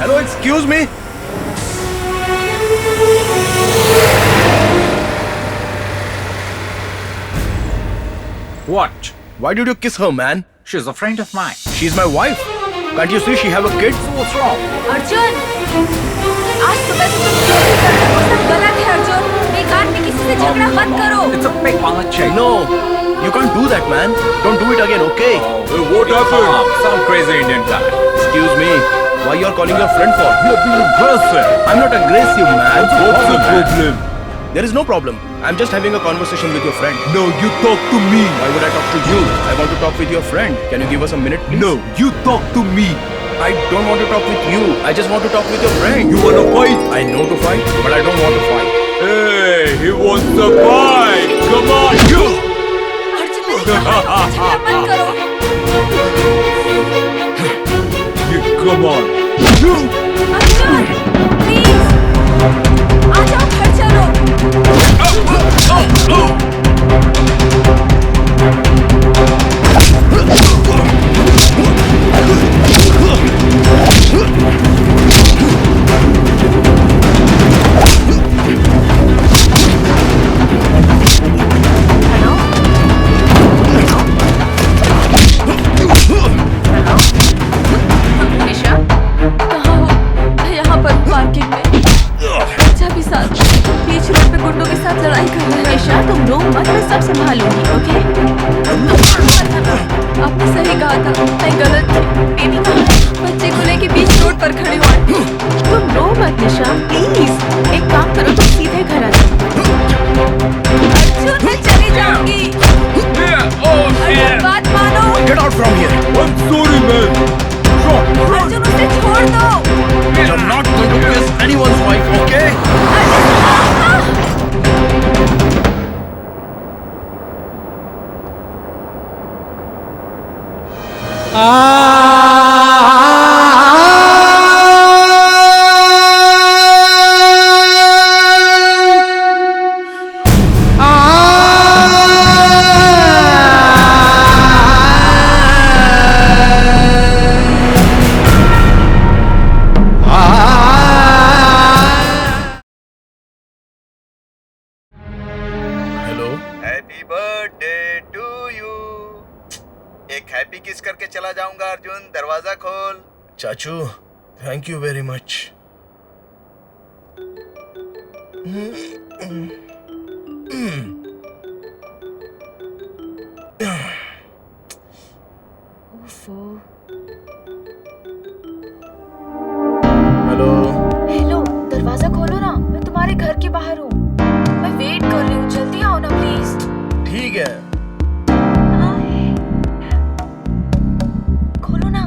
Hello, excuse me. What? Why did you kiss her, man? She's a friend of mine. She's my wife. Can't you see she have a kid? So what's wrong? Arjun, आज सुबह से तुम जो भी कर रहे हो सब गलत है अर्जुन। बेकार में किसी से झगड़ा मत करो। It's a big mistake. No, you can't do that, man. Don't do it again, okay? What happened? Some crazy Indian guy. Excuse me. Why you are calling your friend for? You're being aggressive. I'm not aggressive, man. What's the problem? There is no problem. I'm just having a conversation with your friend. No, you talk to me. Why would I talk to you? I want to talk with your friend. Can you give us a minute, please? No, you talk to me. I don't want to talk with you. I just want to talk with your friend. You wanna fight? I know to fight, but I don't want to fight. Hey, he wants to fight. Come on, you. Arjun, मैंने कहा था झगड़ा मत करो। You come on. Arjun, please, आ जाओ घर चलो। निशा, कहाँ हो? मैं यहाँ पर हूँ पार्किंग में। बच्चा भी साथ, बीच रोड पे गुंडों के साथ लड़ाई कर रहा है। निशा, तुम रो मत, मैं सब संभालूंगी, ओके? आपने सही कहा था, मैं गलत थी। बेबी कहाँ है? बच्चे को लेके बीच रोड पर खड़ी हूँ आंटी। तुम रो मत निशा, प्लीज। एक काम करो, तुम सीधे घर आ जाओ। अर्जुन, मैं चली जाऊंगी। अर्जुन, बात मानो। Get out from here. I'm sorry, man. Arjun, उसे छोड़ दो। You're not going to kiss anyone's wife, okay? Hello. Happy birthday to you. एक हैप्पी किस करके चला जाऊंगा अर्जुन, दरवाजा खोल। चाचू, thank you very much. Hello. Hello, दरवाजा खोलो ना, मैं तुम्हारे घर के बाहर हूँ। मैं वेट कर रही हूँ, जल्दी आओ ना प्लीज। ठीक है। खोलो ना।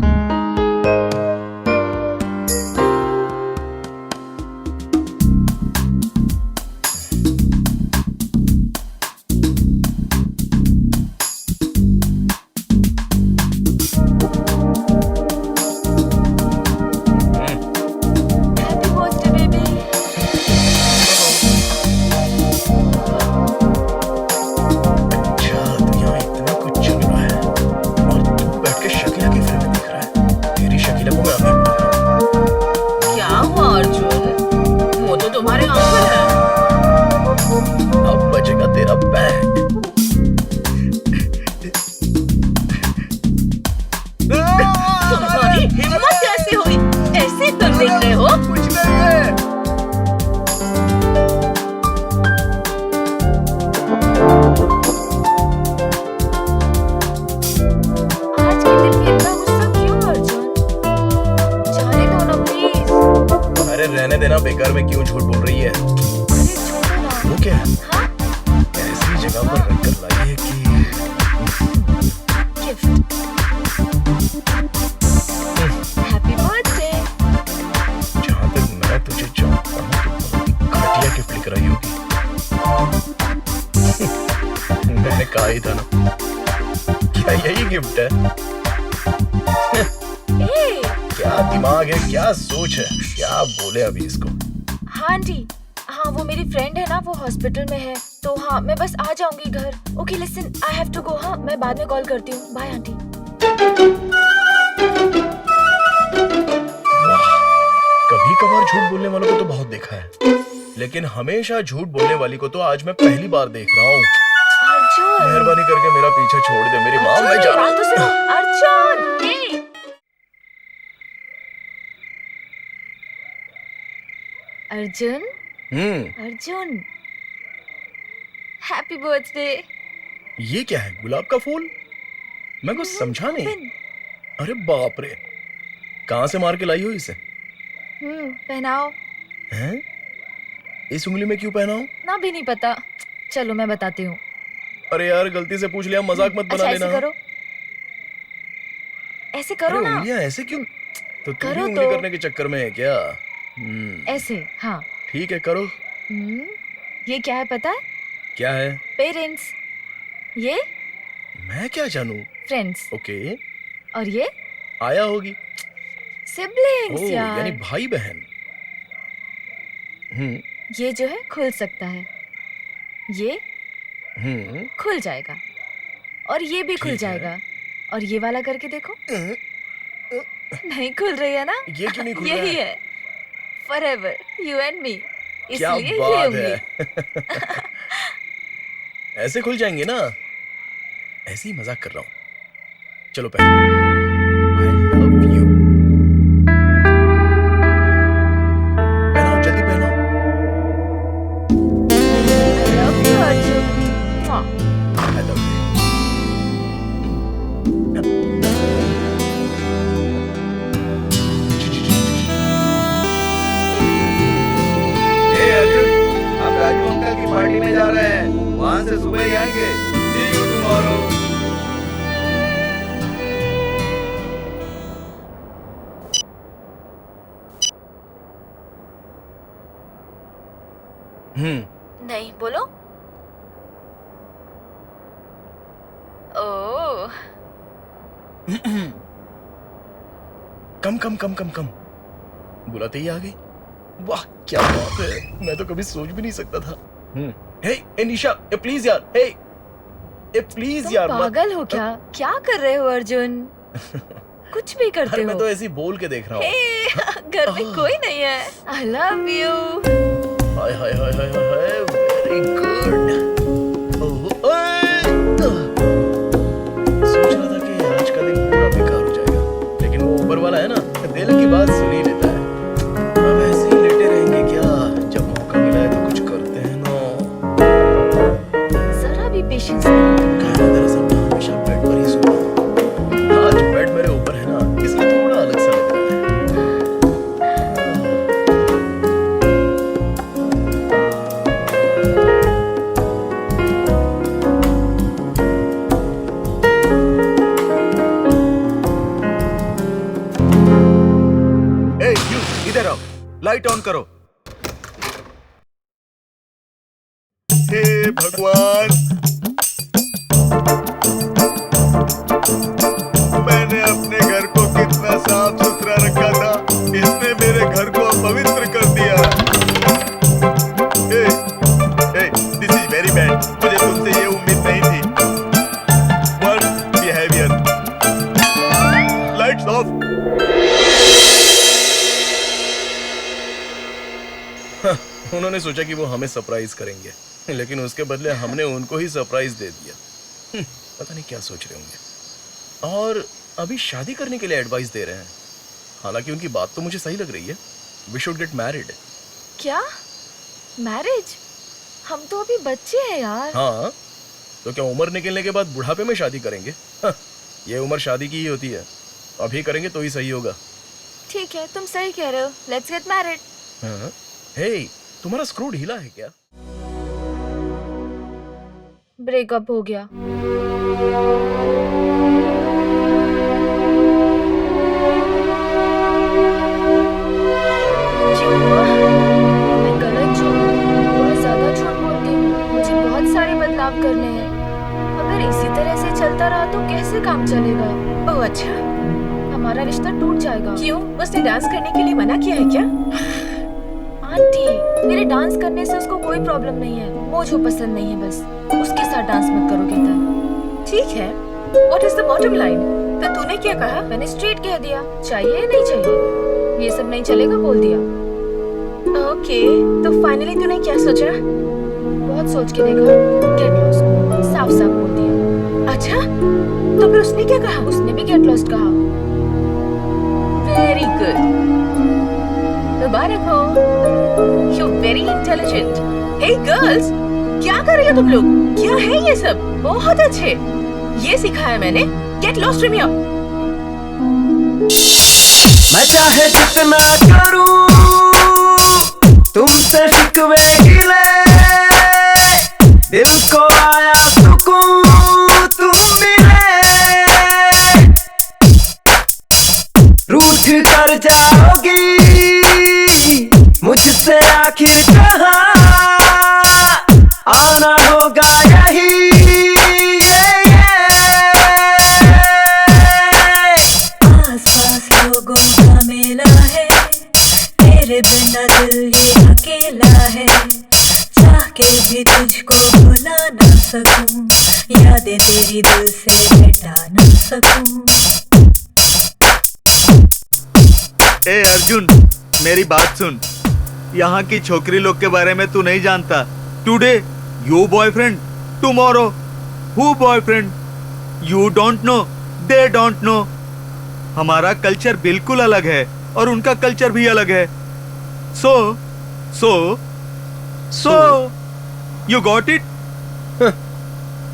Happy birthday baby. अच्छा, तो यहाँ इतना कुछ चल रहा है और तू बैठ के शकीला की फिल्म देख रहा है। तेरी शकीला को मैं अभी बताऊं। क्या हुआ अर्जुन? वो तो तुम्हारे अंकल है। अब बजेगा तेरा बैंड। तुम्हारी हिम्मत कैसे हुई? ऐसे तुम देख रहे हो? कुछ नहीं है। आज के दिन में इतना गुस्सा क्यों अर्जुन? जाने दो ना प्लीज। अरे रहने देना, बेकार में क्यों झूठ बोल रही है? अरे छोड़ो ना। वो क्या है? हाँ? ऐसी जगह पर रख कर लाई है कि गिफ्ट। Happy birthday. जहाँ तक मैं तुझे जानता हूँ तो बहुत ही घटिया गिफ्ट लेकर आई होगी। मैंने कहा ही था ना, क्या यही गिफ्ट है? ए, क्या दिमाग है, क्या सोच है, क्या बोले अभी इसको? हाँ आंटी, हाँ वो मेरी फ्रेंड है ना, वो हॉस्पिटल में है, तो हाँ मैं बस आ जाऊंगी घर। Okay listen, I have to go. हाँ मैं बाद में कॉल करती हूँ। Bye aunty. कभार झूठ बोलने वालों को तो बहुत देखा है, लेकिन हमेशा झूठ बोलने वाली को तो आज मैं पहली बार देख रहा हूँ। अर्जुन, मेहरबानी करके मेरा पीछा छोड़ दे मेरी माँ, मैं जा रहा बात तो सुनो। अर्जुन, हे। अर्जुन, हूँ। Arjun, happy birthday. ये क्या है, गुलाब का फूल? मैं कुछ समझा नहीं। अरे बाप रे, कहाँ से मार के लाई हो इसे? पहनाओ। हैं? इस उंगली में क्यों पहना हूँ? ना भी नहीं पता, चलो मैं बताती हूँ। अरे यार गलती से पूछ लिया, मजाक मत बना अच्छा, लेना। ऐसे करो, ऐसे करो अरे ना। उंगलियां ऐसे क्यों? तो तू भी करो उंगली तो। करने के चक्कर में है क्या? ऐसे, हाँ। ठीक है करो। ये क्या है पता है? क्या है? पेरेंट्स। ये मैं क्या जानूं? फ्रेंड्स। ओके। और ये आया होगी। सिबलिंग्स ओह, यार। यानी भाई बहन। ये जो है खुल सकता है, ये खुल जाएगा, और ये भी खुल ठीक है। जाएगा। और ये वाला करके देखो। नहीं खुल रही है ना? ये क्यों नहीं खुल रहा यही है? है, फॉरएवर यू एंड मी। क्या इसलिए ये बात उंगली। है। ऐसे खुल जाएंगे ना? ऐसे ही मजाक कर रहा हूँ। चलो पहले I love you। पहनाओ, जल्दी पहनाओ। I love you, Arjun. हाँ। I love you। हे अर्जुन, हम राजू अंकल की पार्टी में जा रहे हैं, वहां से सुबह ही आएंगे। See you tomorrow। नहीं बोलो। ओह, कम कम कम कम कम, बुलाते ही आ गई। वाह क्या बात है, मैं तो कभी सोच भी नहीं सकता था। हे निशा, प्लीज यार, हे प्लीज तुम यार पागल हो क्या? क्या कर रहे हो अर्जुन? कुछ भी करते अरे हो। मैं तो ऐसे ही बोल के देख रहा हूँ। हे, घर में कोई नहीं है। I love you। Hi hi hi hi hi, very good. सोच रहा था कि आज का दिन पूरा बेकार हो जाएगा, लेकिन वो ऊपर वाला है ना, दिल की बात सुन ही लेता है। अब ऐसे ही लेटे रहेंगे क्या? जब मौका मिला है तो कुछ करते हैं ना। जरा भी पेशेंस नहीं। दरअसल मैं हमेशा बेड पर ही सोता हूँ। आज बेड मेरे ऊपर है ना, इसलिए थोड़ा अलग सा लग रहा है। ए यू, इधर आओ, लाइट ऑन करो। हे भगवान, मैंने अपने घर को कितना साफ सुथरा रखा था, इसने मेरे घर को अपवित्र कर दिया। This is very bad. मुझे तुमसे ये उम्मीद नहीं थी। Worst behaviour. Lights off. उन्होंने सोचा कि वो हमें सरप्राइज करेंगे, लेकिन उसके बदले हमने उनको ही सरप्राइज दे दिया। पता नहीं क्या सोच रहे होंगे। और अभी शादी करने के लिए एडवाइस दे रहे हैं। हालांकि उनकी बात तो मुझे सही लग रही है। We should get married. क्या? मैरिज? हम तो अभी बच्चे हैं यार। हाँ, तो क्या उम्र निकलने के बाद बुढ़ापे में शादी करेंगे? ये उम्र शादी की ही होती है। अभी करेंगे तो ही सही होगा। ठीक है, तुम सही कह रहे हो। Let's get married. हाँ? हे, तुम्हारा स्क्रू ढीला है क्या? ब्रेकअप हो गया। क्यों हुआ? मैं गलत हूँ, बहुत ज्यादा झूठ बोलती हूँ। मुझे बहुत सारे बदलाव करने हैं। अगर इसी तरह से चलता रहा तो कैसे काम चलेगा? ओह अच्छा, हमारा रिश्ता टूट जाएगा। क्यों? उसने डांस करने के लिए मना किया है क्या? आंटी, मेरे डांस करने से उसको कोई प्रॉब्लम नहीं है। मुझे पसंद नहीं है, बस उसके साथ डांस मत करो कहता है। ठीक है, what is the bottom line? तो तूने क्या कहा? मैंने स्ट्रेट कह दिया, चाहिए या नहीं चाहिए, ये सब नहीं चलेगा बोल दिया। ओके, तो फाइनली तूने क्या सोचा? बहुत सोच के देखा, गेट लॉस्ट साफ साफ बोल दिया। अच्छा, तो फिर उसने क्या कहा? उसने भी गेट लॉस्ट कहा। वेरी गुड, मुबारक हो, you very intelligent. Hey girls, क्या कर रही हो तुम लोग? क्या है ये सब? बहुत अच्छे, ये सिखाया मैंने। Get lost from here. मैं चाहे जितना करूं तुमसे शिकवे गिले, दिल को आया सुकून तुम मिले, रूठ कर जाओगी मुझसे आखिर कहाँ, आना होगा यही आस-पास लोगों का मेला है, तेरे बिना दिल ये अकेला है, चाह के भी तुझको भुला ना सकूं, यादें तेरी दिल से मिटा ना सकूं। ए अर्जुन, मेरी बात सुन। यहाँ की छोकरी लोग के बारे में तू नहीं जानता। Today you boyfriend, tomorrow who boyfriend. You don't know, they don't know. हमारा कल्चर बिल्कुल अलग है और उनका कल्चर भी अलग है। So you got it?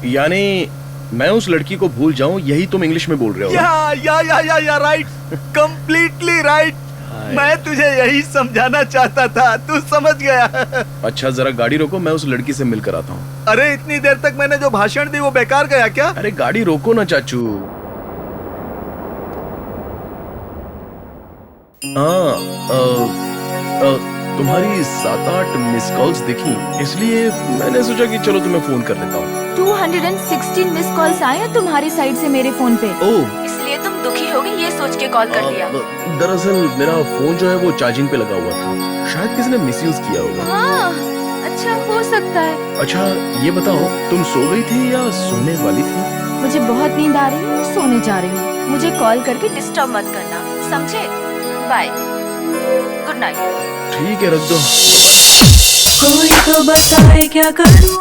यानी मैं उस लड़की को भूल जाऊं, यही तुम इंग्लिश में बोल रहे हो ना? या राइट, कंप्लीटली राइट। मैं तुझे यही समझाना चाहता था, तू समझ गया। अच्छा, जरा गाड़ी रोको, मैं उस लड़की से मिलकर आता हूँ। अरे इतनी देर तक मैंने जो भाषण दी वो बेकार गया क्या? अरे गाड़ी रोको ना चाचू। तुम्हारी 7-8 मिस कॉल्स दिखी, इसलिए मैंने सोचा कि चलो तुम्हें फोन कर लेता हूँ। 216 मिस कॉल्स आए हैं तुम्हारी साइड से मेरे फोन पे। ओह, इसलिए तुम दुखी हो गई ये सोच के कॉल कर लिया। दरअसल मेरा फोन जो है वो चार्जिंग पे लगा हुआ था, शायद किसी ने मिसयूज किया होगा। हाँ, अच्छा हो सकता है। अच्छा ये बताओ, तुम सो गई थी या सोने वाली थी? मुझे बहुत नींद आ रही है, सोने जा रही हूँ। मुझे कॉल करके डिस्टर्ब मत करना, समझे? Bye, good night. ठीक है, रख दो। कोई तो बताए क्या करूं,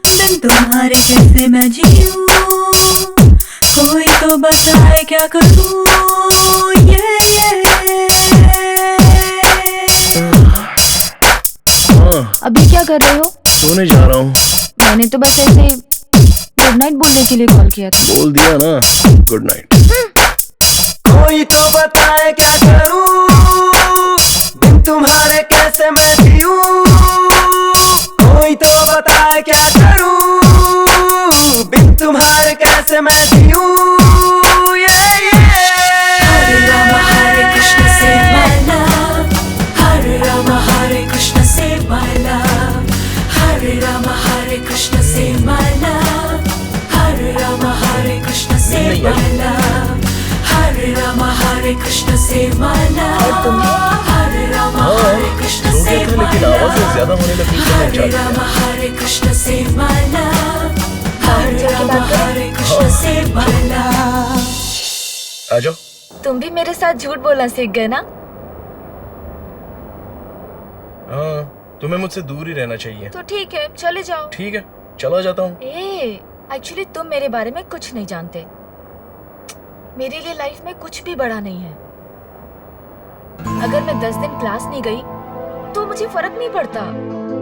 बिन तुम्हारे कैसे मैं जीऊं, कोई तो बताए क्या करूं, हाँ, अभी क्या कर रहे हो? सोने जा रहा हूँ। मैंने तो बस ऐसे गुड नाइट बोलने के लिए कॉल किया था। बोल दिया ना, गुड नाइट। कोई तो बताए क्या करूं, बिन तुम्हारे कैसे मैं जीऊं, कोई तो बताए क्या करूं, बिन तुम्हारे कैसे मैं जीऊं, हरे राम हरे कृष्ण से my love, हरे राम हरे कृष्ण से my love, हरे राम हरे कृष्ण से my love, हरे राम हरे कृष्ण से my love, हरे राम हरे कृष्ण से my love, हरे राम हरे कृष्ण से my लेकिन आवाज़ love, ज्यादा होने लगी तो मैं हरे जाग राम गया। हरे कृष्ण से my love, हरे राम हरे कृष्ण से my love। आ जाओ। तुम भी मेरे साथ झूठ बोलना सीख गए ना? हाँ, तुम्हें मुझसे दूर ही रहना चाहिए। तो ठीक है, चले जाओ। ठीक है, चला जाता हूँ। एक्चुअली तुम मेरे बारे में कुछ नहीं जानते। मेरे लिए लाइफ में कुछ भी बड़ा नहीं है। अगर मैं 10 दिन क्लास नहीं गई तो मुझे फर्क नहीं पड़ता,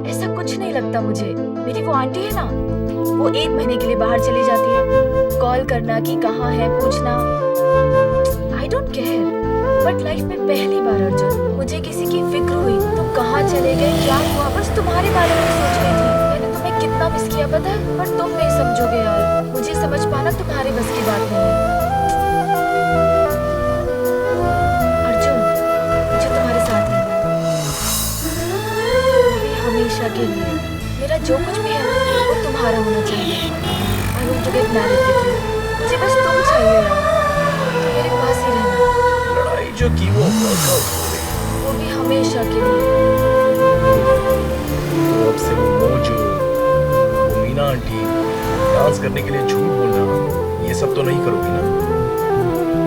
ऐसा कुछ नहीं लगता मुझे। मेरी वो आंटी है ना, वो 1 महीने के लिए बाहर चली जाती है, कॉल करना कि कहाँ है पूछना, I don't care. But life में पहली बार अर्जुन मुझे किसी की फिक्र हुई, तुम कहाँ चले गए, क्या हुआ, बस तुम्हारे बारे में सोच रही थी। मैंने तुम्हें कितना मिस किया पता है, पर तुम नहीं समझोगे यार। मुझे समझ पाना तुम्हारे बस की बात नहीं है। अर्जुन, मुझे तुम्हारे साथ रहना है, हमेशा के लिए। मेरा जो कुछ भी है ना, वो तुम्हारा होना चाहिए। I want to get married with you. मुझे बस तुम चाहिए यार, मेरे पास ही रहना। लड़ाई जो की वो वर्कआउट हो गई, वो भी हमेशा के लिए। तो अब से वो मोजो, वो मीना आंटी, डांस करने के लिए झूठ बोलना, ये सब तो नहीं करोगी ना?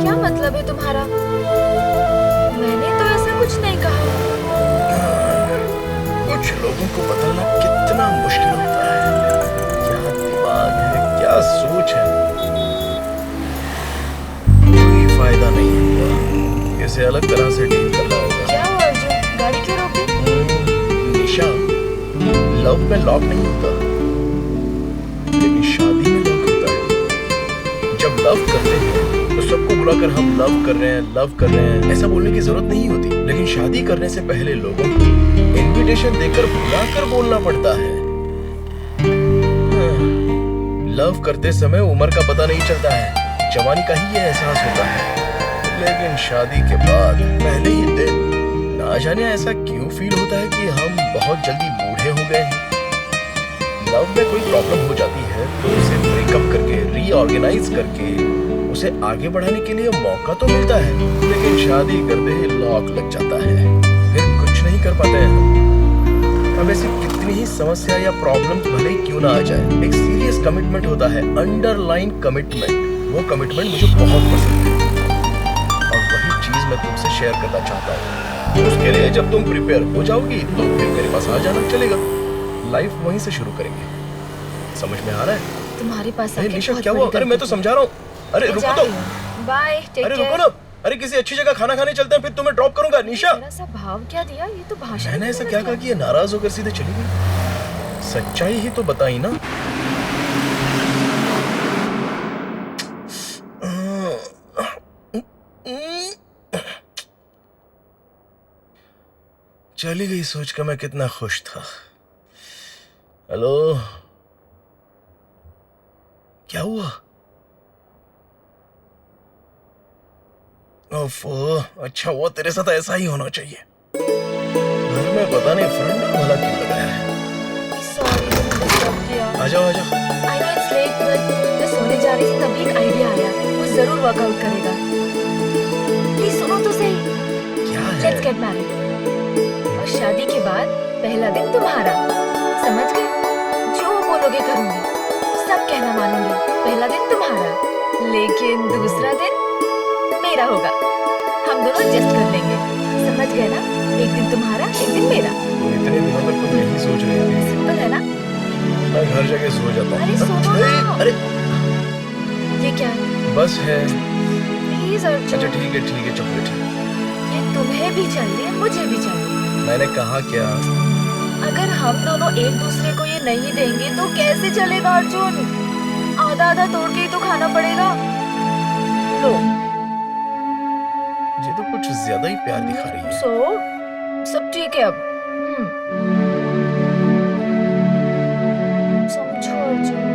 क्या मतलब है तुम्हारा? मैंने तो ऐसा कुछ नहीं कहा। तरह से डील करना होगा। क्या हुआ अर्जुन, गाड़ी क्यों रोकी? निशा, लव में लॉक नहीं होता, लेकिन शादी में लॉक होता है। जब लव करते हैं तो सबको बुलाकर हम लव कर रहे हैं ऐसा बोलने की जरूरत नहीं होती, लेकिन शादी करने से पहले लोगों को इनविटेशन देकर बुलाकर बोलना पड़ता है। लव करते समय उम्र का पता नहीं चलता है, जवानी का ही ये एहसास होता है, लेकिन शादी के बाद पहले ही दिन ना जाने ऐसा क्यों फील होता है कि हम बहुत जल्दी बूढ़े हो गए हैं। लव में कोई प्रॉब्लम हो जाती है तो उसे ब्रेकअप करके रीऑर्गेनाइज करके उसे आगे बढ़ाने के लिए मौका तो मिलता है, लेकिन शादी करते ही लॉक लग जाता है, फिर कुछ नहीं कर पाते हैं हम। अब ऐसी कितनी ही समस्या या प्रॉब्लम भले ही क्यों ना आ जाए, एक सीरियस कमिटमेंट होता है, अंडरलाइन कमिटमेंट। वो कमिटमेंट मुझे बहुत पसंद है और वही चीज मैं तुमसे शेयर करना चाहता हूँ। उसके लिए जब तुम प्रिपेयर हो जाओगी तो फिर मेरे पास आ जाना, चलेगा। लाइफ वहीं से शुरू करेंगे। समझ में आ रहा है? तुम्हारे पास अरे आके निशा बहुत क्या बड़ी हुआ? अरे मैं तो गलती समझा रहा हूँ। अरे की। रुको जा तो। रही हूँ। बाय, टेक अरे केयर। रुको ना। अरे किसी अच्छी जगह खाना खाने चलते हैं, फिर तुम्हें ड्रॉप करूंगा। निशा, जरा सा भाव क्या दिया, ये तो भाषण मैंने ही ऐसा बदल क्या गया। कहा कि ये नाराज होकर सीधे चली गई? सच्चाई ही तो बताई ना। चली गई सोचकर मैं कितना खुश था। हेलो, क्या हुआ? ओफो, अच्छा हुआ तेरे साथ ऐसा ही होना चाहिए। घर में पता नहीं फ्रेंड वाला क्यों लगाया है। Sorry, तुमने डिस्टर्ब किया। आ जाओ आ जाओ। I know it's late, but मैं सोने जा रही थी तभी एक आइडिया आया, वो जरूर वर्कआउट करेगा। प्लीज सुनो तो सही। क्या है? Let's get married। और शादी के बाद पहला दिन तुम्हारा, समझ गए? जो बोलोगे करूंगी, सब कहना मानूंगी। पहला दिन तुम्हारा, लेकिन दूसरा दिन मेरा होगा। हम दोनों एडजस्ट कर लेंगे, समझ गए ना? एक दिन तुम्हारा, एक दिन मेरा। तो इतने दिनों तक तुम यही सोच रही थी। सिंपल है ना? मैं घर जाके सो जाता अरे हूँ। सुनो ना। अरे ये क्या है? बस है। प्लीज अच्छा अर्जुन, ठीक है चॉकलेट है। ये तुम्हें भी चाहिए, मुझे भी चाहिए। मैंने कहा क्या? अगर हम दोनों एक दूसरे को ये नहीं देंगे तो कैसे चलेगा अर्जुन? आधा आधा तोड़ के ही तो खाना पड़ेगा। लो। ये तो कुछ ज्यादा ही प्यार दिखा रही है। सब ठीक है अब। समझो अर्जुन,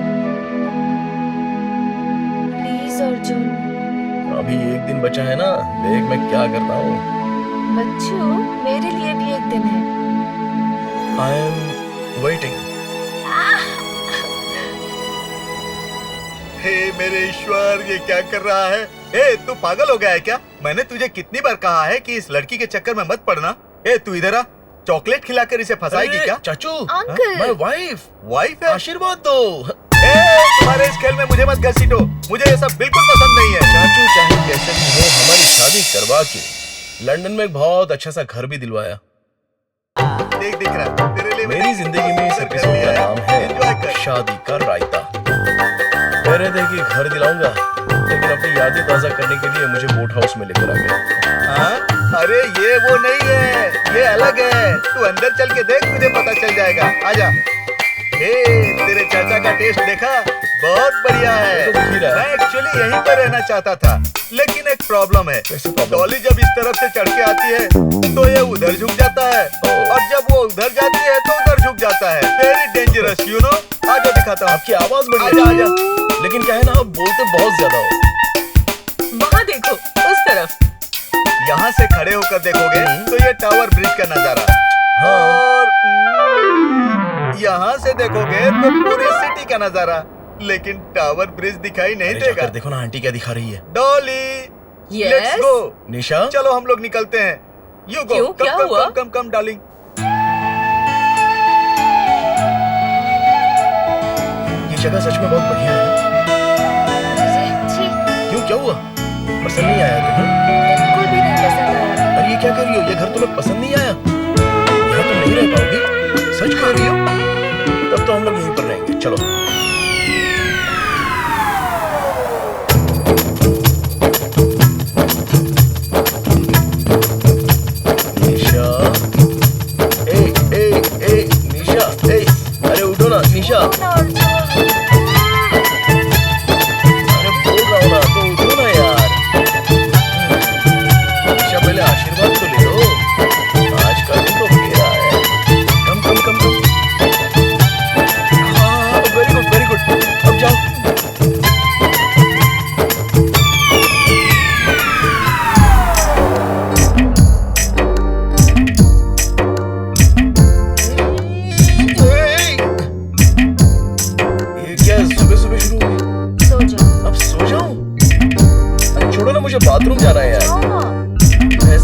प्लीज अर्जुन। अभी एक दिन बचा है ना, देख मैं क्या करता हूँ। बच्चों, मेरे लिए भी एक दिन है। I am waiting. हे मेरे ईश्वर, ये क्या कर रहा है? ए, तू पागल हो गया है क्या? मैंने तुझे कितनी बार कहा है कि इस लड़की के चक्कर में मत पड़ना। ए, तू इधर आ। चॉकलेट खिलाकर इसे फंसाएगी क्या? चाचू, अंकल। My wife. वाइफ है? आशीर्वाद दो। ए, तुम्हारे इस खेल में मुझे मत घसीटो, मुझे ये सब बिल्कुल पसंद नहीं है। चाचू चाहे कैसे भी हो, हमारी शादी करवा के लंदन में एक बहुत अच्छा सा घर भी दिलवाया। देख दिख रहा है तेरे लिए मेरी जिंदगी में इस एपिसोड का नाम एंजॉय है कर। शादी का रायता। कह रहे थे कि घर दिलाऊंगा, लेकिन अपनी यादें ताजा करने के लिए मुझे बोट हाउस में लेकर आ गए। हाँ? अरे ये वो नहीं है, ये अलग है। तू अंदर चल के देख, तुझे पता चल जाएगा। आजा। ए, तेरे चाचा का टेस्ट देखा? बहुत बढ़िया है। तो दिख ही रहा है। मैं एक्चुअली यहीं पर रहना चाहता था, लेकिन एक प्रॉब्लम है। कैसे प्रॉब्लम? डॉली जब इस तरफ से चढ़ के आती है तो ये उधर झुक जाता है, और जब वो उधर जाती है तो उधर झुक जाता है। Very dangerous, you know. आजा दिखाता हूँ। आपकी आवाज बढ़ आजा रही है। आजा। लेकिन क्या है ना, आप बोलते बहुत ज्यादा हो। वहाँ देखो, उस तरफ। यहाँ से खड़े होकर देखोगे तो ये टावर ब्रिज का नजारा, हाँ। और यहाँ से देखोगे तो पूरी सिटी का नजारा, लेकिन टावर ब्रिज दिखाई नहीं अरे देगा। जाकर देखो ना आंटी क्या दिखा रही है। Dolly, Yes? Let's go. Nisha, चलो हम लोग निकलते हैं। You go. क्यों? कम क्या कम हुआ? Come come come darling. ये जगह सच में बहुत बढ़िया है। क्यों, क्या हुआ? पसंद नहीं आया तुम्हें? बिल्कुल भी नहीं पसंद आया। अरे ये क्या कर रही हो? ये घर तुम्हें पसंद नहीं आया? यहाँ तुम नहीं रह पाओगी? सच कह रही हो? तब तो हम लोग यहीं पर रहेंगे। चलो।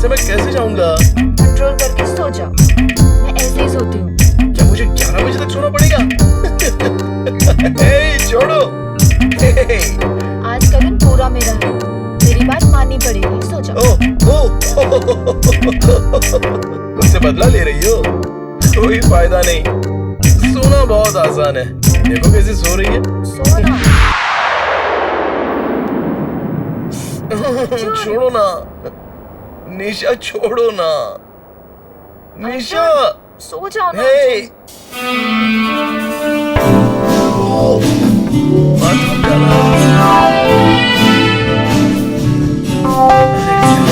से मैं कैसे जाऊंगा? कंट्रोल करके सो जाओ, मैं ऐसे ही सोती हूँ। क्या मुझे 11 बजे तक सोना पड़ेगा? हे, छोड़ो। हे, आज का दिन पूरा मेरा है, मेरी बात माननी पड़ेगी, सो जाओ। मुझसे बदला ले रही हो? कोई फायदा नहीं, सोना बहुत आसान है। देखो कैसे सो रही है। सो ना। छोड़ो ना निशा, छोड़ो ना निशा। सो जाओ ना। हे, मत उठाना।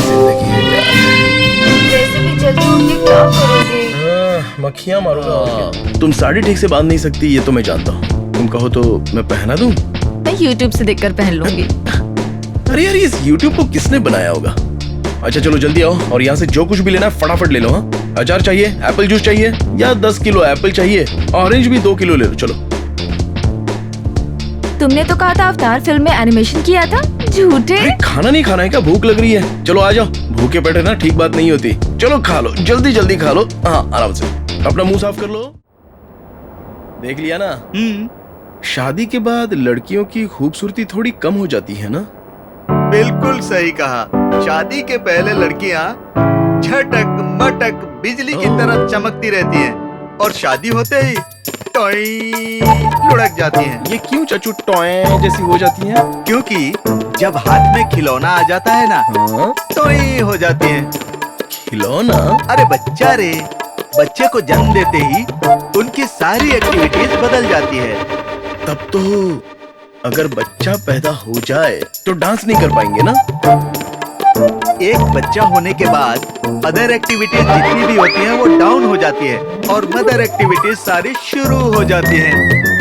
जिंदगी है यार। वैसे भी जल्दी उठ के क्या करोगे? मक्खियां मारूंगा और क्या। तुम साड़ी ठीक से बांध नहीं सकती, ये तो मैं जानता हूँ। तुम कहो तो मैं पहना दूं? मैं YouTube से देखकर पहन लूंगी। अरे यार, इस YouTube को किसने बनाया होगा? अच्छा चलो जल्दी आओ और यहाँ से जो कुछ भी लेना है फटाफट ले लो। हाँ, अचार चाहिए, एप्पल जूस चाहिए या 10 किलो एप्पल चाहिए, ऑरेंज भी 2 किलो ले लो। चलो। तुमने तो कहा था अवतार फिल्म में एनिमेशन किया था, झूठे। अरे खाना नहीं खाना है क्या? भूख लग रही है। चलो आ जाओ, भूखे बैठे ना ठीक बात नहीं होती। चलो खा लो, जल्दी जल्दी खा लो। हाँ आराम से, अपना मुंह साफ कर लो। देख लिया ना, शादी के बाद लड़कियों की खूबसूरती थोड़ी कम हो जाती है ना? बिल्कुल सही कहा। शादी के पहले लड़कियां झटक मटक बिजली की तरह चमकती रहती हैं और शादी होते ही टॉई लुढ़क जाती हैं। ये क्यों चाचू टॉय जैसी हो जाती हैं? क्योंकि जब हाथ में खिलौना आ जाता है ना, हाँ? टॉई हो जाती हैं। खिलौना? अरे बच्चा रे, बच्चे को जन्म देते ही उनकी सारी एक्टिविटीज बदल जाती है। तब तो अगर बच्चा पैदा हो जाए तो डांस नहीं कर पाएंगे ना? एक बच्चा होने के बाद अदर एक्टिविटीज जितनी भी होती हैं वो डाउन हो जाती है और मदर एक्टिविटीज सारी शुरू हो जाती हैं।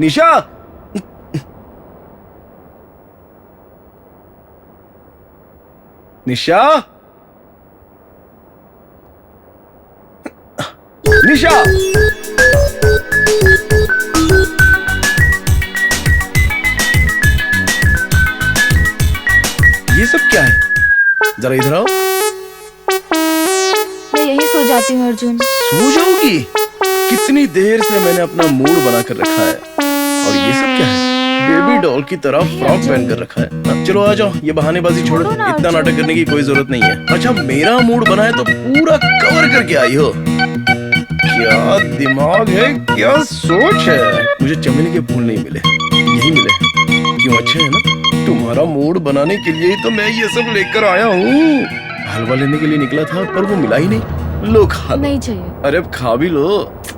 निशा, निशा, निशा, ये सब क्या है? जरा इधर आओ। मैं यही सो जाती हूँ अर्जुन। सो जाओगी? कितनी देर से मैंने अपना मूड बना कर रखा है और ये सब क्या है? बेबी डॉल की तरह फ्रॉक पहन कर रखा है। चलो आ जाओ, ये बहानेबाजी छोड़ो, इतना नाटक करने की कोई जरूरत नहीं है। अच्छा मेरा मूड बना है तो पूरा कवर करके आई हो। क्या दिमाग है, क्या सोच है। मुझे चमेली के फूल नहीं मिले, यही मिले। क्यों अच्छे है ना? तुम्हारा मूड बनाने के लिए ही तो मैं ये सब लेकर आया हूँ। हलवा लेने के लिए निकला था पर वो मिला ही नहीं। लो खा लो। नहीं चाहिए। अरे अब खा भी लो।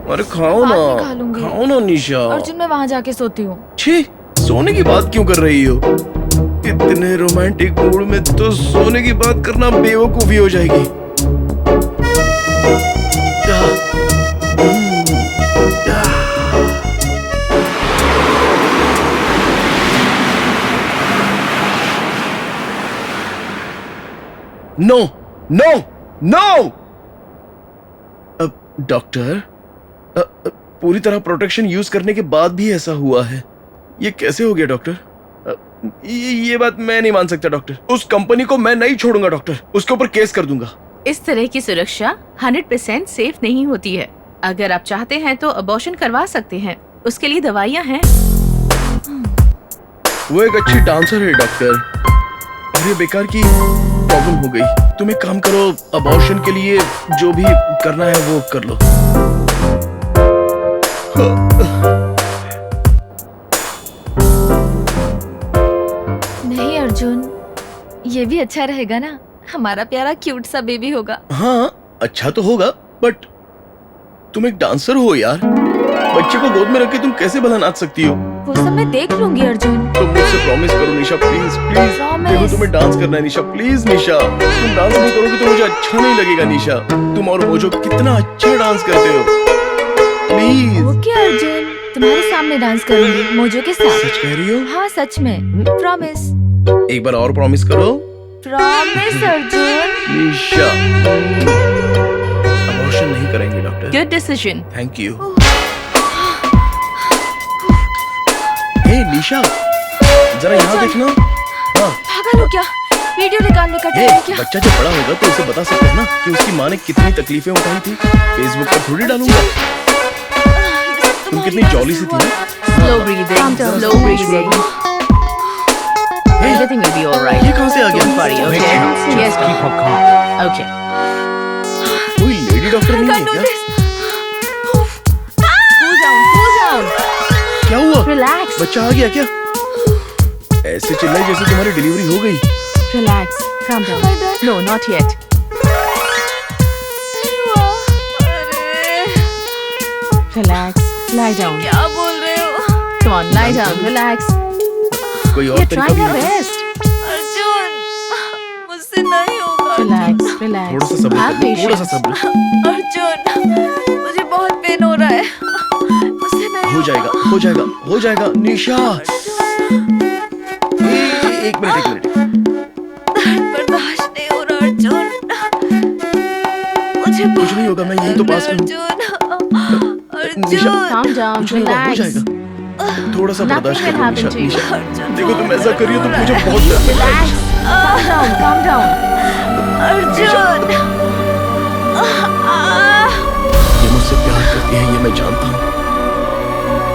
अरे खाओ ना, बाद में खा लूंगी। खाओ ना निशा। अर्जुन मैं वहाँ जाके सोती हूँ। छी, सोने की बात क्यों कर रही हो? इतने रोमांटिक मूड में तो सोने की बात करना बेवकूफी हो जाएगी। No no no. डॉक्टर, पूरी तरह प्रोटेक्शन यूज करने के बाद भी ऐसा हुआ है, ये कैसे हो गया डॉक्टर? ये बात मैं नहीं मान सकता डॉक्टर। उस कंपनी को मैं नहीं छोड़ूंगा डॉक्टर, उसके ऊपर केस कर दूंगा। इस तरह की सुरक्षा 100% सेफ नहीं होती है। अगर आप चाहते हैं तो अबॉर्शन करवा सकते हैं, उसके लिए दवाइयाँ हैं। वो एक अच्छी डांसर है डॉक्टर, और ये बेकार की प्रॉब्लम हो गई। तुम एक काम करो, अबॉर्शन के लिए जो भी करना है वो कर लो। नहीं अर्जुन, ये भी अच्छा रहेगा ना, हमारा प्यारा क्यूट सा बेबी होगा। हाँ अच्छा तो होगा, बट तुम एक डांसर हो यार। बच्चे को गोद में रख के तुम कैसे भला नाच सकती हो? वो सब मैं देख लूंगी अर्जुन। तुम मुझसे प्रॉमिस करो निशा, प्लीज प्लीज। Promise। देखो तुम्हें डांस करना है निशा, प्लीज निशा। तुम डांस नहीं करोगी तो मुझे अच्छा नहीं लगेगा निशा। तुम और मोजो कितना अच्छा डांस करते हो, प्लीज। ओके अर्जुन, तुम्हारे सामने डांस करूंगी मोजो के साथ। सच कह रही हो? हाँ सच में, प्रॉमिस। एक बार और प्रॉमिस करो। प्रॉमिस अर्जुन। निशा, अबॉर्शन नहीं करेंगे doctor. Good decision. Thank you. Hey Nisha, जरा यहाँ देखना। हाँ, पागल हो क्या? वीडियो निकालने का हे, टाइम है क्या? बच्चा जब बड़ा होगा तो उसे बता सकते हैं ना कि उसकी माँ ने कितनी तकलीफें उठाई थी। फेसबुक पर थोड़ी डालूंगा। तुम कितनी जॉली सी थी ना। Slow breathing. Slow breathing. Everything will be all right. ये कहाँ से आ Don't गया? worry, okay? Yes, keep her calm. Okay. कोई लेडी डॉक्टर नहीं है क्या? Cool down. Cool down. क्या हुआ? Relax. बच्चा आ गया क्या? ऐसे चिल्लाई जैसे तुम्हारी डिलीवरी हो गई। Relax. Calm down. No, not yet. Relax. Lie down. क्या बोल रहे हो Come on, lie down. Relax. कोई और You're तरीका trying भी your है? best. अर्जुन? मुझसे नहीं होगा। Relax. Relax. थोड़ा सा सब्र Have कर लो, थोड़ा सा patience. सब्र। अर्जुन, मुझे बहुत पेन हो रहा है। मुझसे नहीं हो जाएगा, हो जाएगा, हो जाएगा। निशा, एक मिनट। बर्दाश्त नहीं हो रहा अर्जुन। मुझे कुछ नहीं होगा, मैं यहीं तो पास में हूँ। निशा, Calm down. कुछ नहीं होगा, हो Relax. जाएगा। थोड़ा सा Nothing बर्दाश्त will कर लो happen निशा। to you. निशा, देखो तुम ऐसा कर रही हो तो मुझे बहुत डर लग रहा है। Relax. Calm down. Calm down. Arjun, ये मुझसे प्यार करती है, ये मैं जानता हूँ,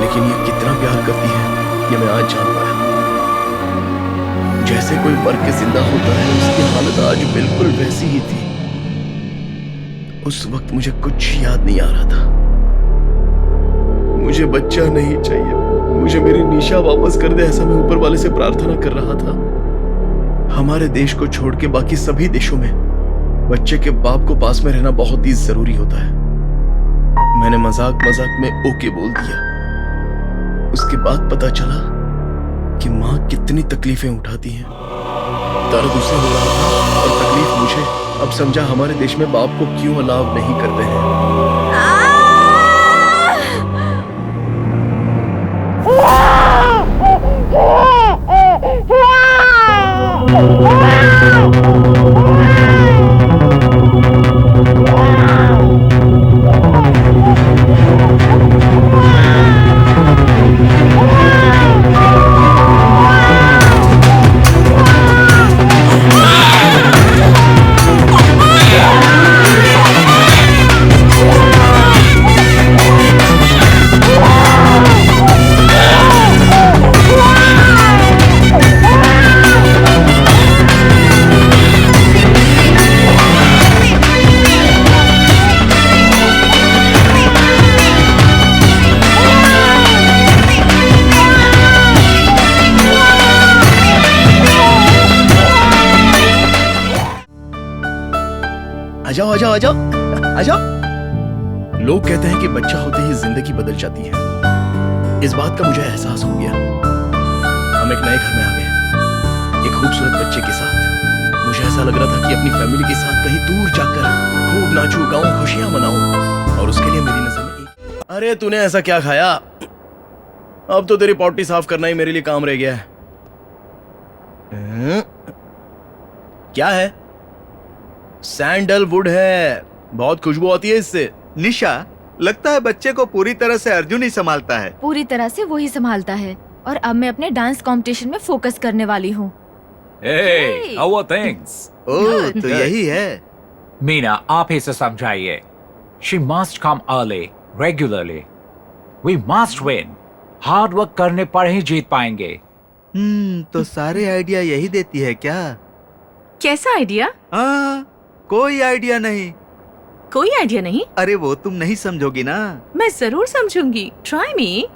लेकिन ये कितना प्यार करती है ये मैं आज जान पाया। जैसे कोई मर के जिंदा होता है, उसकी हालत आज बिल्कुल वैसी ही थी। उस वक्त मुझे कुछ याद नहीं आ रहा था। मुझे बच्चा नहीं चाहिए, मुझे मेरी निशा वापस कर दे, ऐसा मैं ऊपर वाले से प्रार्थना कर रहा था। हमारे देश को छोड़ के बाकी सभी देशों में बच्चे के बाप को पास में रहना बहुत ही जरूरी होता है। मैंने मजाक में ओके बोल दिया। उसके बाद पता चला कि माँ कितनी तकलीफें उठाती हैं। दर्द उसे हो रहा था और तकलीफ मुझे। अब समझा हमारे देश में बाप को क्यों अलाउ नहीं करते हैं। आजाओ आजाओ आजाओ आजाओ। लोग कहते हैं कि बच्चा होते ही जिंदगी बदल जाती है। इस बात का मुझे एहसास हो गया। हम एक नए घर में आ गए, एक खूबसूरत बच्चे के साथ। मुझे ऐसा लग रहा था कि अपनी फैमिली के साथ कहीं दूर जाकर खूब नाचूं गाऊं, खुशियां मनाऊं। और उसके लिए मेरी नजर में एक... अरे तूने ऐसा क्या खाया? अब तो तेरी पॉटी साफ करना ही मेरे लिए काम रह गया है। क्या है? सैंडलवुड है, बहुत खुशबू आती है इससे। निशा, लगता है बच्चे को पूरी तरह से अर्जुन ही संभालता है। पूरी तरह से वही संभालता है। और अब मैं अपने डांस कंपटीशन में फोकस करने वाली हूँ। Hey, how are things? ओह, तो यही है। मीना, आप ही से समझाइए। She must come early, regularly. We must win. Hard work करने पर ही जीत पाएंगे। तो सारे आइडिया यही देती है क्या? कैसा आइडिया? हाँ, कोई आइडिया नहीं। कोई आइडिया नहीं? अरे वो तुम नहीं समझोगी ना। मैं जरूर समझूंगी। Try me.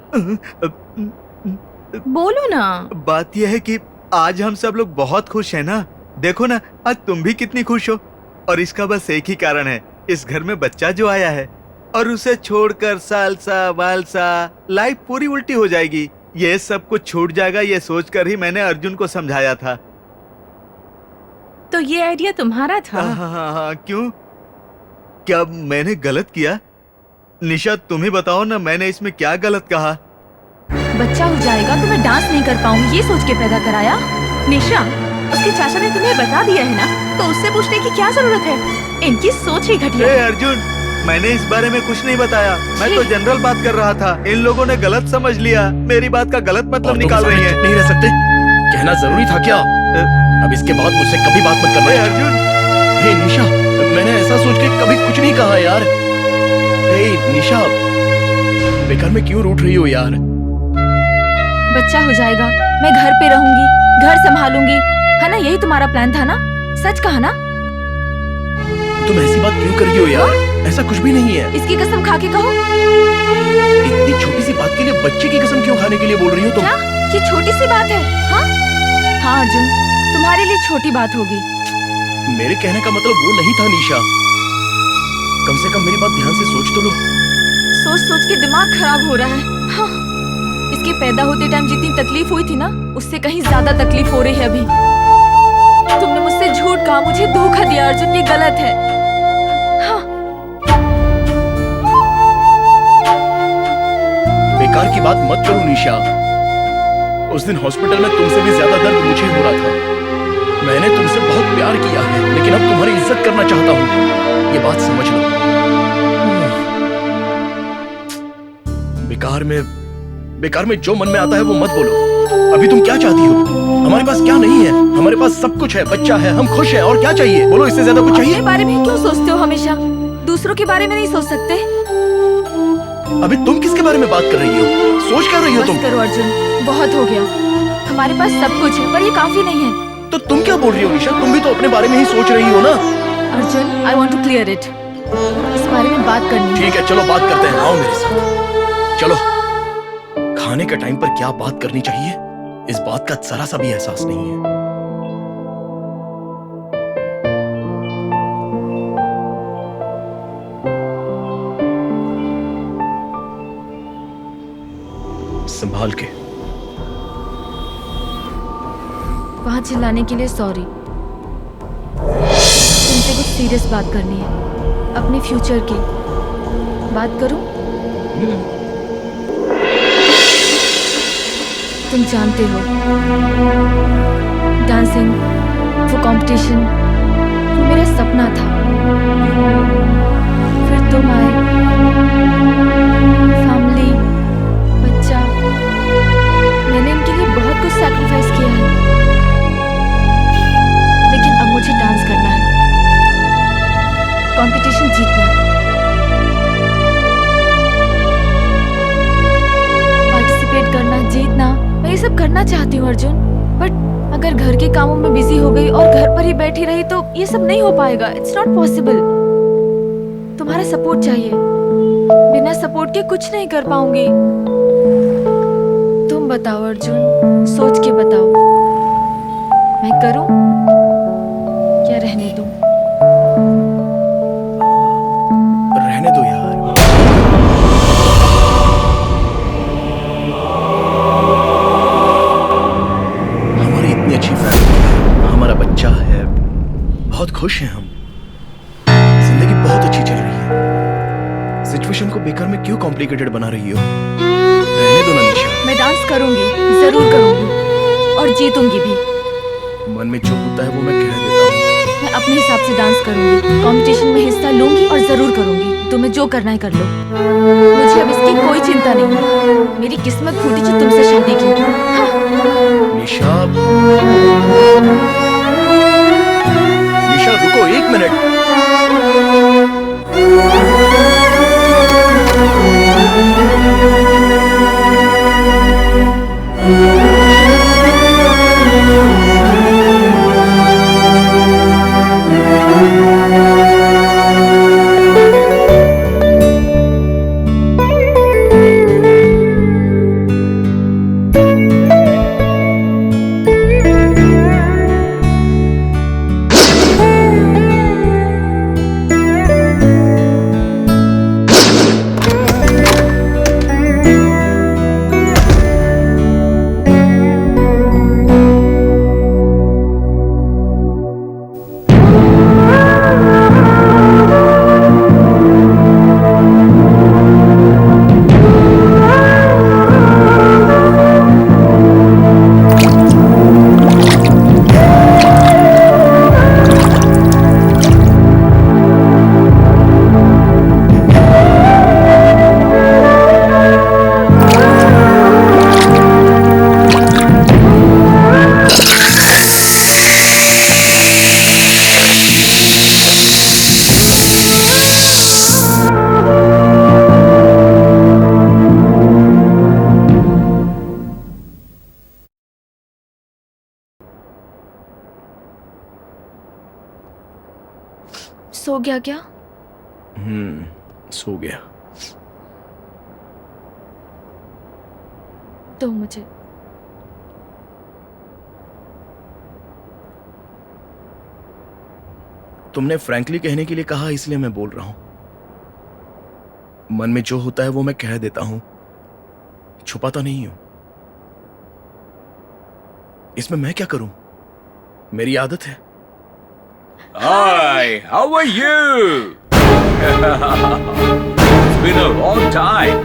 बोलो ना। बात यह है कि आज हम सब लोग बहुत खुश हैं ना। देखो ना, आज तुम भी कितनी खुश हो। और इसका बस एक ही कारण है, इस घर में बच्चा जो आया है। और उसे छोड़कर सालसा वालसा लाइफ पूरी उल्टी हो जाएगी। ये सब कुछ छूट जाएगा, ये सोचकर ही मैंने अर्जुन को समझाया था। तो ये आइडिया तुम्हारा था? हाँ, क्यों? क्या मैंने गलत किया? निशा तुम ही बताओ ना, मैंने इसमें क्या गलत कहा? बच्चा हो जाएगा तो मैं डांस नहीं कर पाऊंगी, ये सोच के पैदा कराया? निशा, उसके चाचा ने तुम्हें बता दिया है ना, तो उससे पूछने की क्या जरूरत है? इनकी सोच ही घटिया है। अर्जुन, मैंने इस बारे में कुछ नहीं बताया, मैं तो जनरल बात कर रहा था। इन लोगों ने गलत समझ लिया, मेरी बात का गलत मतलब निकाल रही है। नहीं रह सकते, कहना जरूरी था क्या? अब इसके बाद मुझसे कभी बात मत करना। अर्जुन, हे निशा, मैंने ऐसा सोच के कभी कुछ नहीं कहा यार। हे निशा, बेकार में क्यों रूठ रही हो यार? बच्चा हो जाएगा, मैं घर पे रहूंगी, घर संभालूंगी, है ना? यही तुम्हारा प्लान था ना? सच कहा ना? तुम ऐसी बात क्यों कर रही हो यार? ऐसा कुछ भी नहीं है। इसकी कसम खा के कहो। इतनी छोटी सी बात के लिए बच्चे की कसम क्यों खाने के लिए बोल रही हो तुम? क्या? ये छोटी सी बात है? हाँ हाँ अर्जुन, तुम्हारे लिए छोटी बात होगी। मेरे कहने का मतलब वो नहीं था निशा। कम से कम मेरी बात ध्यान से सोच तो लो। सोच सोच के दिमाग खराब हो रहा है। हाँ, इसके पैदा होते टाइम जितनी तकलीफ हुई थी ना, उससे कहीं ज्यादा तकलीफ हो रही है अभी। तुमने मुझसे झूठ कहा, मुझे धोखा दिया अर्जुन, ये गलत है। हाँ। बेकार की बात मत करो निशा। उस दिन हॉस्पिटल में तुमसे भी ज्यादा दर्द मुझे हो रहा था। मैंने तुमसे बहुत प्यार किया है, लेकिन अब तुम्हारी इज्जत करना चाहता हूँ, ये बात समझ लो। बेकार में जो मन में आता है वो मत बोलो। अभी तुम क्या चाहती हो? हमारे पास क्या नहीं है? हमारे पास सब कुछ है, बच्चा है, हम खुश हैं, और क्या चाहिए? बोलो, इससे ज्यादा कुछ चाहिए? अपने बारे में क्यों सोचते हो हमेशा? दूसरों के बारे में नहीं सोच सकते? अभी तुम किसके बारे में बात कर रही हो? सोच कर रही हो तुम? बस करो अर्जुन, बहुत हो गया। हमारे पास सब कुछ है, पर ये काफी नहीं है। तो तुम क्या बोल रही हो निशा? तुम भी तो अपने बारे में ही सोच रही हो ना? Arjun, I want to clear it. इस बारे में बात करनी है। ठीक है, चलो बात करते हैं। आओ मेरे साथ। चलो। खाने के टाइम पर क्या बात करनी चाहिए, इस बात का जरा सा भी एहसास नहीं है। संभाल के। वहां चिल्लाने के लिए सॉरी। तुमसे कुछ सीरियस बात करनी है, अपने फ्यूचर की। बात करूं? तुम जानते हो, डांसिंग, वो कंपटीशन, वो मेरा सपना था। फिर तुम आए, फैमिली, बच्चा, मैंने इनके लिए बहुत कुछ सैक्रिफाइस किया है। लेकिन अब मुझे डांस करना है, कंपटीशन जीतना है, पार्टिसिपेट करना, जीतना, मैं ये सब करना चाहती हूँ अर्जुन। बट अगर घर के कामों में बिजी हो गई और घर पर ही बैठी रही तो ये सब नहीं हो पाएगा। It's not possible. तुम्हारा सपोर्ट चाहिए, बिना सपोर्ट के कुछ नहीं कर पाऊंगी। तुम बताओ अर्जुन, सोच के बताओ, मैं करूं या रहने दूं? रहने दो यार। हमारी इतनी अच्छी फैमिली है, हमारा बच्चा है, बहुत खुश हैं हम, जिंदगी बहुत अच्छी चल रही है। सिचुएशन को बेकार में क्यों कॉम्प्लिकेटेड बना रही हो? रहने दो ना निशा। मैं डांस करूंगी, जरूर करूंगी, और जीतूंगी भी। मन में जो होता है वो मैं कह देता हूँ। मैं अपने हिसाब से डांस करूंगी, कंपटीशन में हिस्सा लूंगी और जरूर करूंगी। तुम्हें जो करना है कर लो, मुझे अब इसकी कोई चिंता नहीं है। मेरी किस्मत फूटी जो तुमसे शादी की। निशा, निशा रुको 1 मिनट। सो गया क्या? सो गया। तो मुझे तुमने फ्रैंकली कहने के लिए कहा, इसलिए मैं बोल रहा हूं। मन में जो होता है वो मैं कह देता हूं, छुपाता नहीं हूं। इसमें मैं क्या करूं? मेरी आदत है। Hi, how are you? It's been a long time.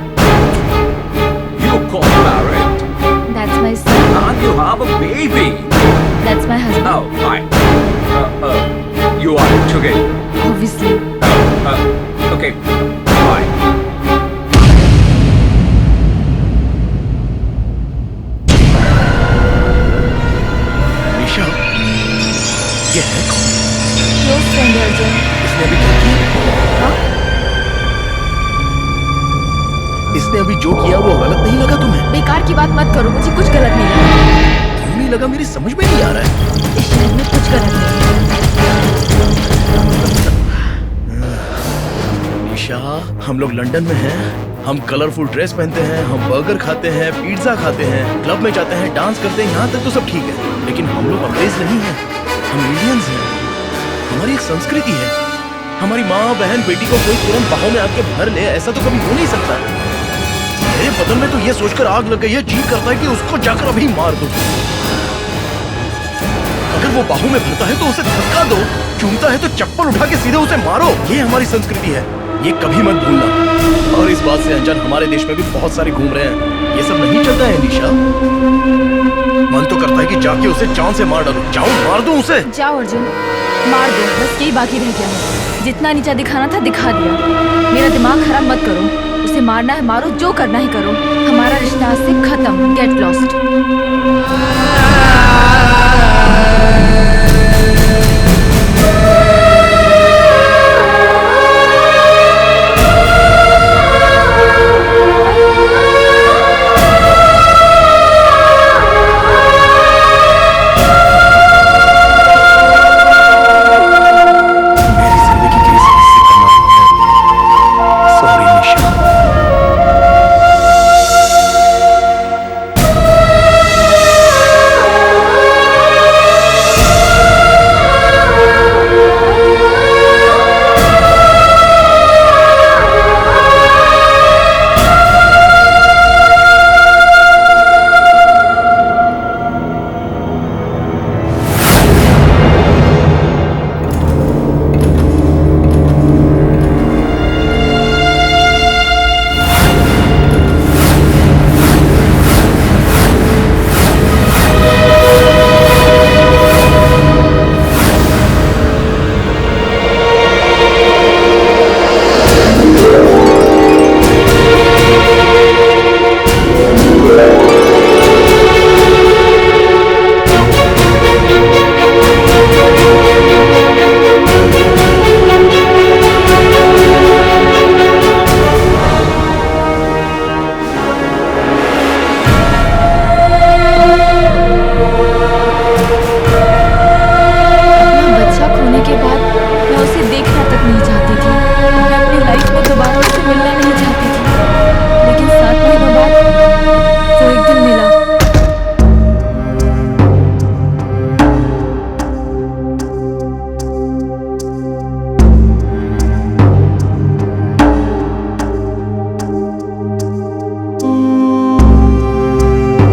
You got married That's my son. and you have a baby. That's my husband. Oh, fine. You are together. Obviously. Okay, fine. निशा, ये है कौन? Close friend है अर्जुन। इसने अभी क्या किया? इसने अभी जो किया वो गलत नहीं लगा तुम्हें? बेकार की बात मत करो, मुझे कुछ गलत नहीं लगा। क्यों नहीं लगा? मेरी समझ में नहीं आ रहा है। इस शहर में कुछ गलत नहीं है। निशा, हम लोग लंदन में हैं, हम कलरफुल ड्रेस पहनते हैं, हम बर्गर खाते हैं, पिज्जा खाते हैं, क्लब में जाते हैं, डांस करते हैं, यहाँ तक तो सब ठीक है। लेकिन हम लोग अंग्रेज नहीं हैं, हम इंडियंस हैं। हमारी एक संस्कृति है। हमारी माँ, बहन, बेटी को कोई तुरंत बाहों में आके भर ले, ऐसा तो कभी हो नहीं सकता। मेरे बदन में तो ये सोचकर आग लग गई है, जी करता है कि उसको जाकर अभी मार दो। अगर वो बाहों में भरता है तो उसे धक्का दो, चूमता है तो चप्पल उठा के सीधे उसे मारो। ये हमारी संस्कृति है, ये कभी मत भूलना। और इस बात से अनजान हमारे देश में भी बहुत सारे घूम रहे हैं। ये सब नहीं चलता है निशा। मन तो करता है कि जाके उसे जान से मार डालूं। जाऊं, मार दूं उसे। जाओ अर्जुन, मार दो, बस यही बाकी रह गया है। जितना नीचा दिखाना था दिखा दिया। मेरा दिमाग खराब मत करो। उसे मारना है मारो, जो करना है करो। हमारा रिश्ता आज से खत्म। Get lost. मेरी जिंदगी के इस हिस्से का नाम है सॉरी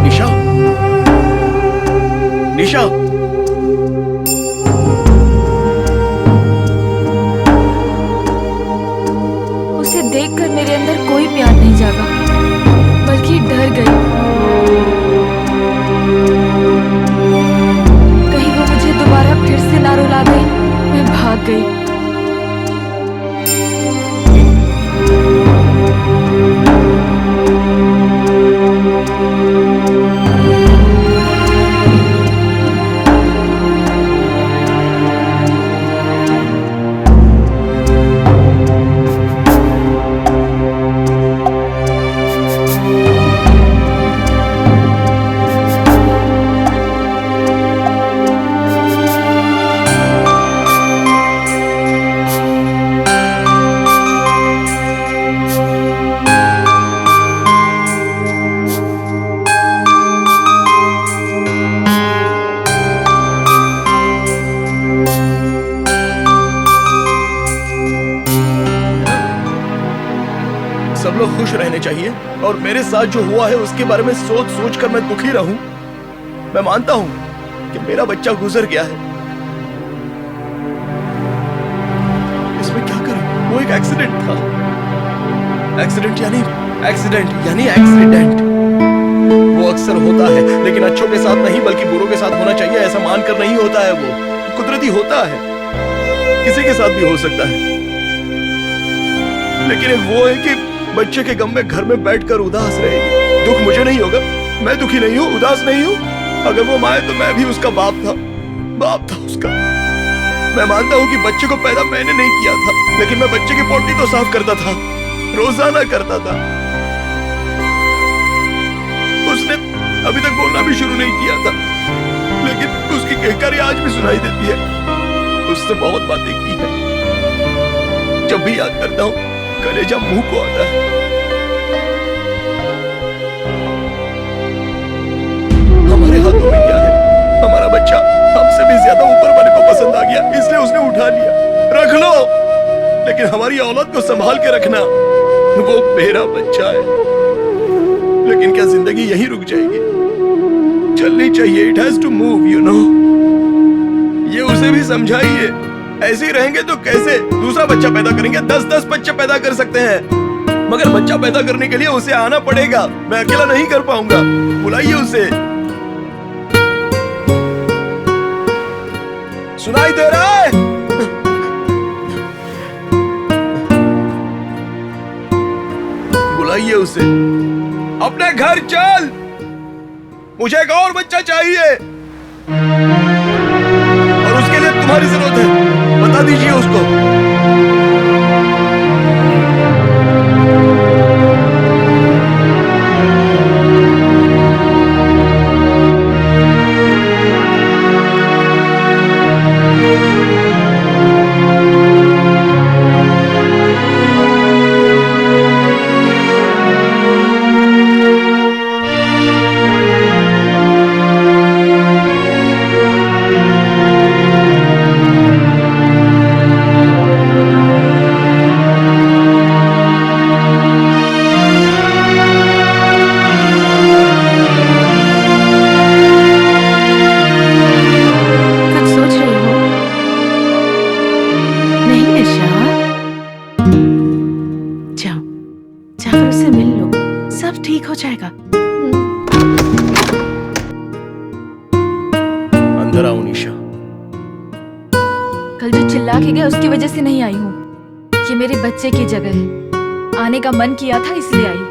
निशा। निशा, उसे देखकर मेरे अंदर कोई प्यार नहीं जागा, बल्कि डर गई। कहीं वो मुझे दोबारा फिर से ना रुला दे। मैं भाग गई। चाहिए और मेरे साथ जो हुआ है उसके बारे में सोच सोच कर मैं दुखी रहूं? मैं मानता हूं कि मेरा बच्चा गुजर गया है, इसमें क्या करें? वो एक एक्सीडेंट था। एक्सीडेंट यानी एक्सीडेंट। वो अक्सर होता है, लेकिन अच्छों के साथ नहीं बल्कि बुरों के साथ होना चाहिए ऐसा मानकर नहीं होता है। वो कुदरती होता है, किसी के साथ भी हो सकता है। लेकिन एक वो है कि बच्चे के गम में घर में बैठकर उदास रहेगी। दुख मुझे नहीं होगा, मैं दुखी नहीं हूँ, उदास नहीं हूँ। अगर वो माए तो मैं भी उसका बाप था उसका। मैं मानता हूँ कि बच्चे को पैदा मैंने नहीं किया था, लेकिन मैं बच्चे की पोटी तो साफ करता था, रोजाना करता था। उसने अभी तक बोलना भी शुरू नहीं किया था, लेकिन उसकी कहकारी आज भी सुनाई देती है। उससे बहुत बातें की है, जब भी याद करता हूँ कलेजा मुंह को आता है। हमारे हाथों में क्या है? हमारा बच्चा हमसे भी ज्यादा ऊपर वाले को पसंद आ गया, इसलिए उसने उठा लिया। रख लो, लेकिन हमारी औलाद को संभाल के रखना। वो मेरा बच्चा है। लेकिन क्या जिंदगी यहीं रुक जाएगी? चलनी चाहिए। It has to move, you know. ये उसे भी समझाइए। ऐसे ही रहेंगे तो कैसे? दूसरा बच्चा पैदा करेंगे, 10-10 बच्चे पैदा कर सकते हैं, मगर बच्चा पैदा करने के लिए उसे आना पड़ेगा। मैं अकेला नहीं कर पाऊंगा। बुलाइए उसे। सुनाई दे रहा है? बुलाइए उसे। अपने घर चल, मुझे एक और बच्चा चाहिए और उसके लिए तुम्हारी जरूरत है। बता दीजिए उसको। अंदर आओ निशा। कल जो चिल्ला के गया उसकी वजह से नहीं आई हूँ। ये मेरे बच्चे की जगह है। आने का मन किया था इसलिए आई,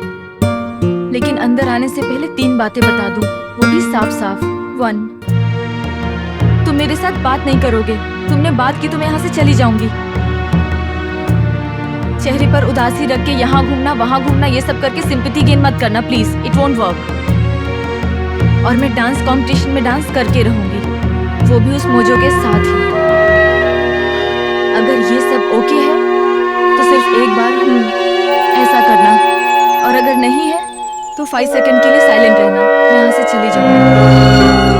लेकिन अंदर आने से पहले 3 बातें बता दूं, वो भी साफ साफ। 1, तुम मेरे साथ बात नहीं करोगे। तुमने बात की तो मैं यहाँ से चली जाऊंगी। चेहरे पर उदासी रख के यहाँ घूमना वहां घूमना ये सब करके सिंपैथी गेन मत करना प्लीज, इट वोंट वर्क। और मैं डांस कंपटीशन में डांस करके रहूंगी, वो भी उस मोजो के साथ ही। अगर ये सब ओके है तो सिर्फ एक बार ऐसा करना, और अगर नहीं है तो 5 सेकंड के लिए साइलेंट रहना। मैं यहाँ से चली जाऊंगी।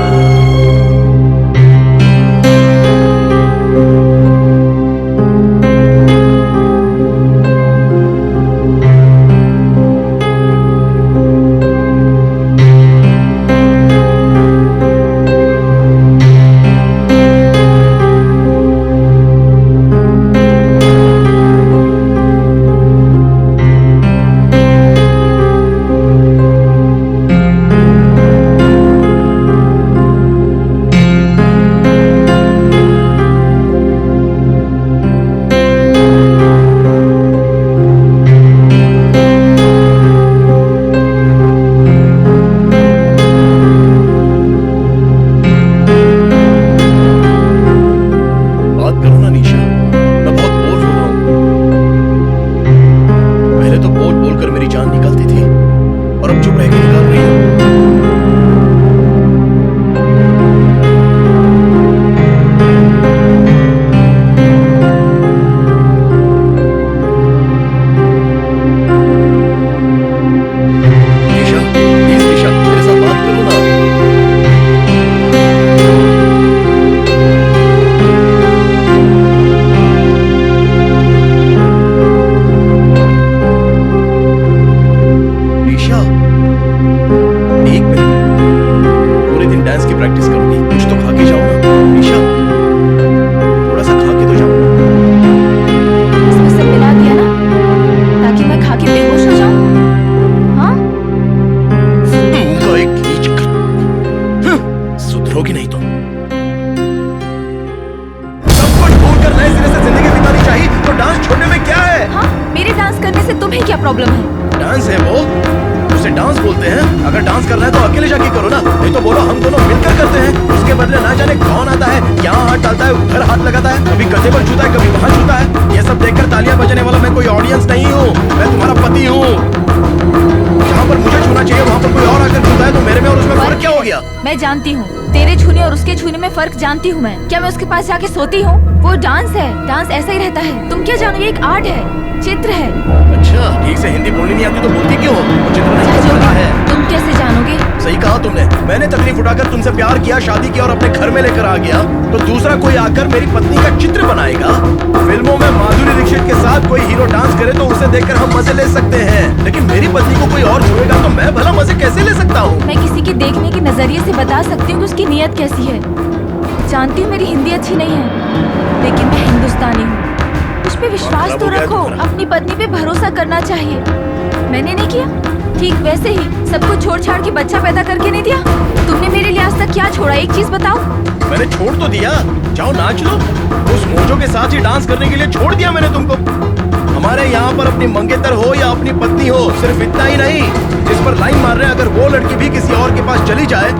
प्रैक्टिस करोगी? कुछ तो खा के जाओ ना निशा, थोड़ा सा खा के तो जाओ ना। इसमें सब मिला दिया ना ताकि मैं खा के बेहोश हो जाऊं? हाँ? मुंह का एक कीच कर। सुधरोगी नहीं तुम। सब कुछ भूल कर नए सिरे से जिंदगी बितानी चाहिए तो डांस छोड़ने में क्या है? हाँ? मेरे डांस करने से तुम्हें क्या प्रॉब्लम है? डांस है वो, उसे डांस बोलते हैं। अगर डांस करना है तो अकेले जाके करो ना, नहीं तो बोलो हम दोनों मिलकर करते हैं। उसके बदले ना जाने कौन आता है, यहाँ हाथ डालता है, उधर हाथ लगाता है, कभी कंधे पर छूता है, कभी वहाँ छूता है। ये सब देखकर तालियां बजाने वाला मैं कोई ऑडियंस नहीं हूँ, मैं तुम्हारा पति हूँ। जहाँ पर मुझे छूना चाहिए वहाँ पर कोई और आकर छूता है तो मेरे में और उसमें फर्क क्या हो गया? मैं जानती हूँ तेरे छूने और उसके छूने में फर्क जानती हूँ मैं। क्या मैं उसके पास जाके सोती हूँ? वो डांस है, डांस ऐसा ही रहता है। तुम क्या जानोगे? एक आर्ट है, चित्र है। अच्छा, ठीक से हिंदी बोलनी नहीं आती तो बोलती क्यों? चित्र नहीं पढ़ा है। तुम कैसे जानोगे? सही कहा तुमने। मैंने तकलीफ उठाकर तुमसे प्यार किया, शादी की और अपने घर में लेकर आ गया, तो दूसरा कोई आकर मेरी पत्नी का चित्र बनाएगा? फिल्मों में माधुरी दीक्षित के साथ कोई हीरो डांस करे तो उसे देखकर हम मजे ले सकते हैं, लेकिन मेरी पत्नी को कोई और छुएगा तो मैं भला मजे कैसे ले सकता हूँ? मैं किसी के देखने के नजरिए से बता सकती हूँ कि उसकी नीयत कैसी है। जानती हूँ मेरी हिंदी अच्छी नहीं है, लेकिन मैं हिंदुस्तानी हूँ। मुझ पे विश्वास तो रखो, अपनी पत्नी पे भरोसा करना चाहिए। मैंने नहीं किया, ठीक वैसे ही सब कुछ छोड़ छाड़ के बच्चा पैदा करके नहीं दिया। तुमने मेरे लिए आज तक क्या छोड़ा? एक चीज बताओ। मैंने छोड़ तो दिया, जाओ नाच लो। उस मोजो के साथ ही डांस करने के लिए छोड़ दिया मैंने तुमको। हमारे यहाँ पर अपनी मंगेतर हो या अपनी पत्नी हो, सिर्फ इतना ही नहीं, जिस पर लाइन मार रहे हैं, अगर वो लड़की भी किसी और के पास चली जाए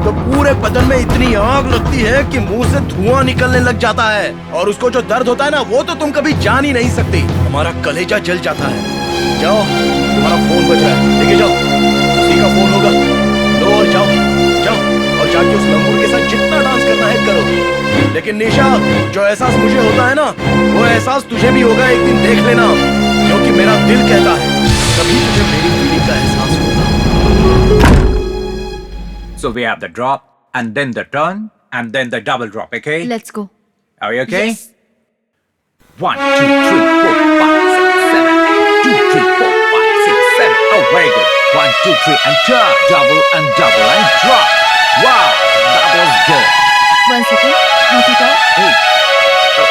तो पूरे बदन में इतनी आग लगती है कि मुंह से धुआं निकलने लग जाता है, और उसको जो दर्द होता है ना, वो तो तुम कभी जान ही नहीं सकती। हमारा कलेजा जल जाता है। जाओ, तुम्हारा फोन बज रहा है, लेके जाओ, उसी का फोन होगा, लो और जाओ, जाओ और जाके उस लंगूर के साथ जितना डांस करना है करो। लेकिन निशा, जो एहसास मुझे होता है ना, वो एहसास तुझे भी होगा एक दिन, देख लेना, क्योंकि मेरा दिल कहता है कभी तुझे मेरी फीलिंग का एहसास होगा। So we have the drop, and then the turn, and then the double drop, okay? Let's go. Are we okay? Yes. 1, 2, 3, 4, 5, 6, 7, 8. 2, 3, 4, 5, 6, 7. Oh, very good. 1, 2, 3, and turn. Double and drop. Wow, that was good. 1 second. हाथ हटाओ। Hey. Oh.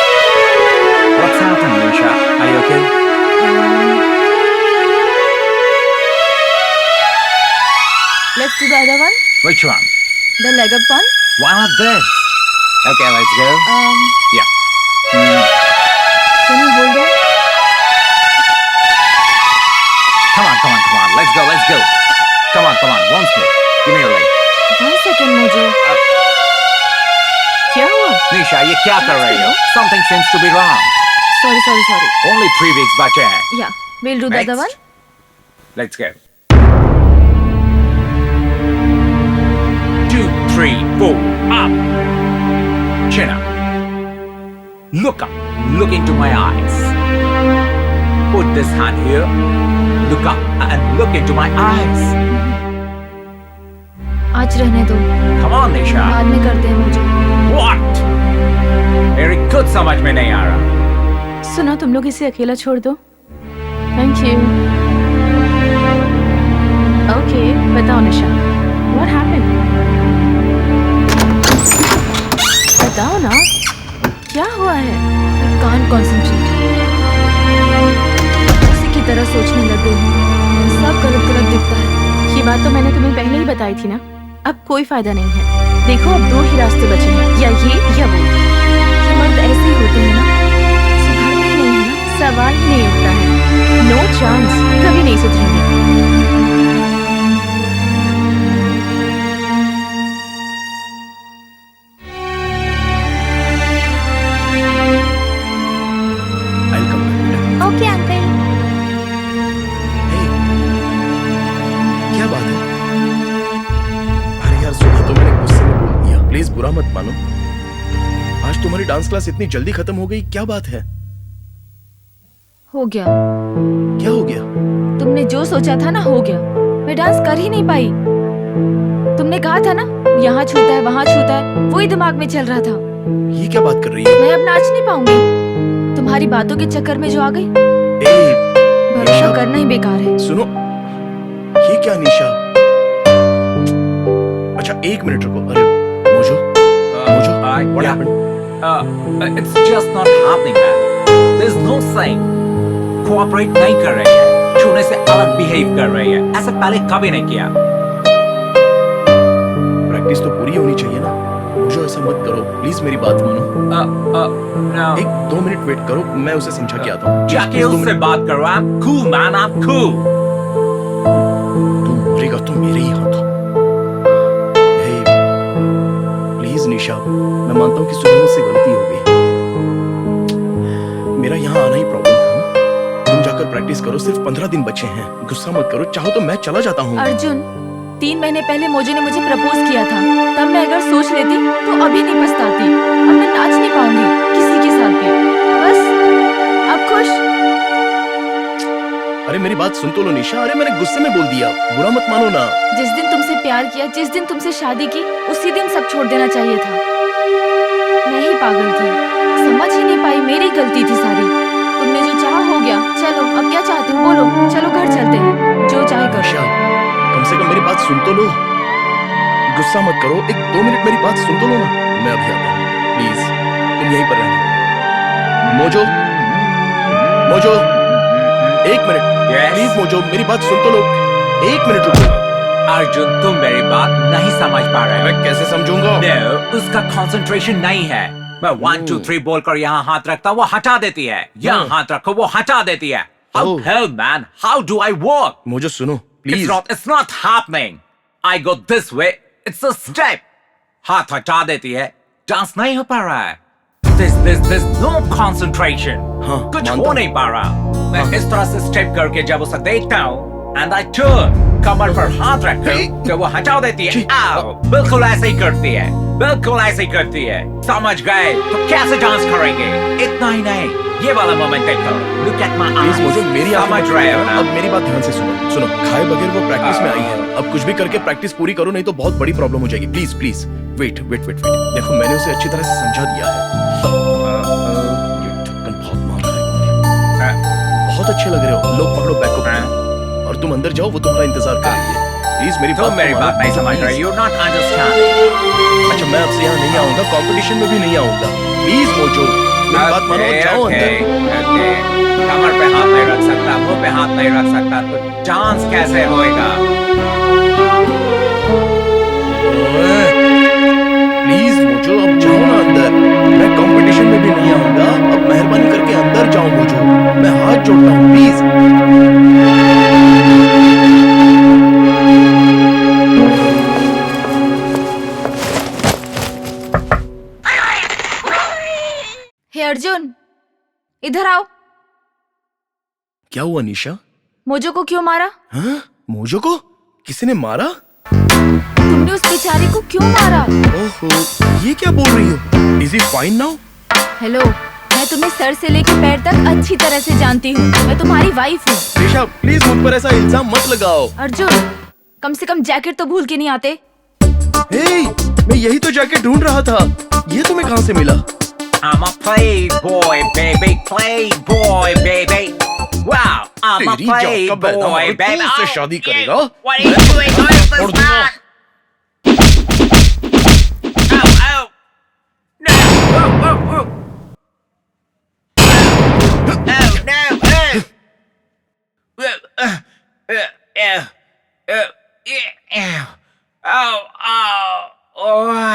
What's happening, Nisha? Are you okay? Let's do the other one. Which one? The leg up one. Why not this? Okay, let's go. Yeah. Can you hold on? Come on. Let's go. Come on. Once more. Give me your leg. 1 second, mojo. क्या हुआ? Nisha, ये क्या कर रही हो? Something seems to be wrong. Sorry. Only 3 weeks बचे हैं. Yeah, we'll do the other one. Let's go. 2, 3, 4, up. Chin up. Look up. Look into my eyes. Put this hand here. Look up and look into my eyes. आज रहने दो, Come on, Nisha. बाद में करते हैं mojo. What? मेरी खुद समझ में नहीं आ रहा। सुनो, तुम लोग इसे अकेला छोड़ दो। Thank you. ओके, बताओ निशा, व्हाट हैपेंड? बताओ ना, क्या हुआ है? I can't concentrate. उसी की तरह सोचने लग गई हूँ। सब गलत दिखता है। ये बात तो मैंने तुम्हें पहले ही बताई थी ना। अब कोई फायदा नहीं है। देखो, अब 2 ही रास्ते बचे हैं, या ये या वो। ये मर्द ऐसे ही होते हैं ना, सुधरते ही नहीं है ना। सवाल ही नहीं उठता है। नो चांस, कभी नहीं सुधरेंगे। I'll come back, बेटा। Okay uncle. Hey, क्या बात है? अरे यार, सुबह तो मैंने गुस्से में बोल दिया, प्लीज बुरा मत मानो। आज तुम्हारी डांस क्लास इतनी जल्दी खत्म हो गई, क्या बात है? हो गया। क्या हो गया? तुमने जो सोचा था ना, हो गया। मैं डांस कर ही नहीं पाई। तुमने कहा था ना, यहाँ छूता है, वहाँ छूता है, वही दिमाग में चल रहा था। ये क्या बात कर रही है? मैं अब नाच नहीं पाऊंगी। तुम्हारी बातों के चक्कर में जो आ गई, ए, भरोसा निशा, करना ही बेकार है। सुनो, ये क्या निशा? अच्छा, 1 मिनट रुको। अरे mojo, what yeah. happened? It's just not happening, man. There's no saying. Cooperate नहीं कर रही है, छूने से अलग behave कर रही है, ऐसा पहले कभी नहीं किया. प्रैक्टिस तो पूरी होनी चाहिए ना। मोजो ऐसा मत करो, प्लीज मेरी बात मानो। No. 1-2 मिनट वेट करो, मैं उसे समझा के आता हूँ। जाके Please, 2 उससे मिनट। बात करो. I'm cool, man. I'm cool. तू मरेगा तो मेरे ही हाथों। हे, प्लीज निशा, मैं मानता हूँ कि सुबह मुझसे गलती हो गई। मेरा यहाँ आना ही प्रॉब्लम था ना। तुम जाकर प्रैक्टिस करो, सिर्फ 15 दिन बचे हैं। गुस्सा मत करो, चाहो तो मैं चला जाता हूँ। अर्जुन, 3 महीने पहले मोजो ने मुझे प्रपोज किया था। तब मैं अगर सोच लेती तो अभी नहीं पछताती। अब मैं नाच नहीं पाऊंगी किसी के साथ भी। बस अब खुश। अरे मेरी बात सुन तो लो निशा। अरे मैंने गुस्से में बोल दिया, बुरा मत मानो ना। जिस दिन तुमसे प्यार किया, जिस दिन तुमसे शादी की, उसी दिन सब छोड़ देना चाहिए था। मैं ही पागल थी, समझ ही नहीं पाई, मेरी गलती थी सारी। तुमने जो चाहा हो गया। चलो अब क्या चाहते हो बोलो। चलो घर चलते हैं, जो चाहे करो। निशा, कम से कम मेरी बात सुन तो लो। गुस्सा मत करो, 1-2 मिनट मेरी बात सुन तो लो ना। मैं अभी आता हूँ, प्लीज तुम यहीं पर रहना। Mojo, mojo, 1 minute Yes? Please. Mojo मेरी बात सुन तो लो, 1 मिनट रुको। अर्जुन, तुम मेरी बात नहीं समझ पा रहे हो. मैं कैसे समझूंगा? No, उसका कंसंट्रेशन नहीं है. मैं 1 2 3 बोलकर यहाँ हाथ रखता, वो हटा देती है. यहाँ हाथ रखो, वो हटा देती है. How Oh. hell, man? How do I walk? Mojo सुनो please. It's not happening. I go this way. It's a step. हाथ हटा देती है. डांस नहीं हो पा रहा है. There's no concentration. हाँ, कुछ मानता हो हूँ। नहीं पा रहा. मैं इस तरह से स्टेप करके जब उसे देखता हूँ, and I turn, कमर पर हाथ रखकर जब वो हटा देती है, आओ, बिल्कुल ऐसे ही करती है. बिल्कुल ऐसे ही करती है. समझ गए? तो कैसे डांस करेंगे? इतना ही नहीं, ये वाला मोमेंट देखो. Look at my please eyes. Mojo मेरी आंखें समझ मत रहे हो खोलो। ना? अब मेरी बात ध्यान से सुनो। खाए बगैर वो प्रैक्टिस में आई है। अब कुछ भी करके प्रैक्टिस पूरी करो, नहीं तो बहुत बड़ी प्रॉब्लम हो जाएगी। Please please wait. देखो मैंने उसे अच्छी तरह से समझा दिया है। ये ढक्कन बहुत मार रहा है। बहुत अच्छे लग रहे हो। लो पकड़ो बैग को, और तुम अंदर जाओ, वो तुम्हारा इंतजार कर रही है। प्लीज मेरी तुम मेरी बात नहीं समझ रहे. You're not understanding. अच्छा मैं आपसे यहाँ नहीं आऊंगा, कंपटीशन में भी नहीं आऊंगा। प्लीज मोजो मेरी बात मानो और जाओ अंदर। कमर पे हाथ नहीं रख सकता, मुंह पे हाथ नहीं रख सकता, तो डांस कैसे होएगा? प्लीज मोजो अब जाओ ना अंदर। मैं कंपटीशन में भी नहीं आऊंगा। अब मेहरबानी करके अंदर जाओ मोजो, मैं हाथ जोड़ता हूँ प्लीज। हे अर्जुन, इधर आओ। क्या हुआ निशा? मोजो को क्यों मारा? हाँ? मोजो को किसी ने मारा? तुमने उस बेचारी को क्यों मारा? ओहो, ये क्या बोल रही हो? Is he fine now? Hello, मैं तुम्हें सर से लेकर पैर तक अच्छी तरह से जानती हूँ। मैं तुम्हारी वाइफ हूँ। निशा प्लीज मुझ पर ऐसा इल्जाम मत लगाओ। अर्जुन, कम से कम जैकेट तो भूल के नहीं आते। हे, मैं यही तो जैकेट ढूंढ रहा था। ये तुम्हें कहाँ से मिला? I'm a playboy, baby, playboy, baby. Wow, I'm a तेरी जात का बैदा playboy, मारो, baby. तू उससे शादी करेगा? What are you doing? छोड़ Where's दूंगा। that? Ow, ow. No, oh, oh, oh. Oh, no,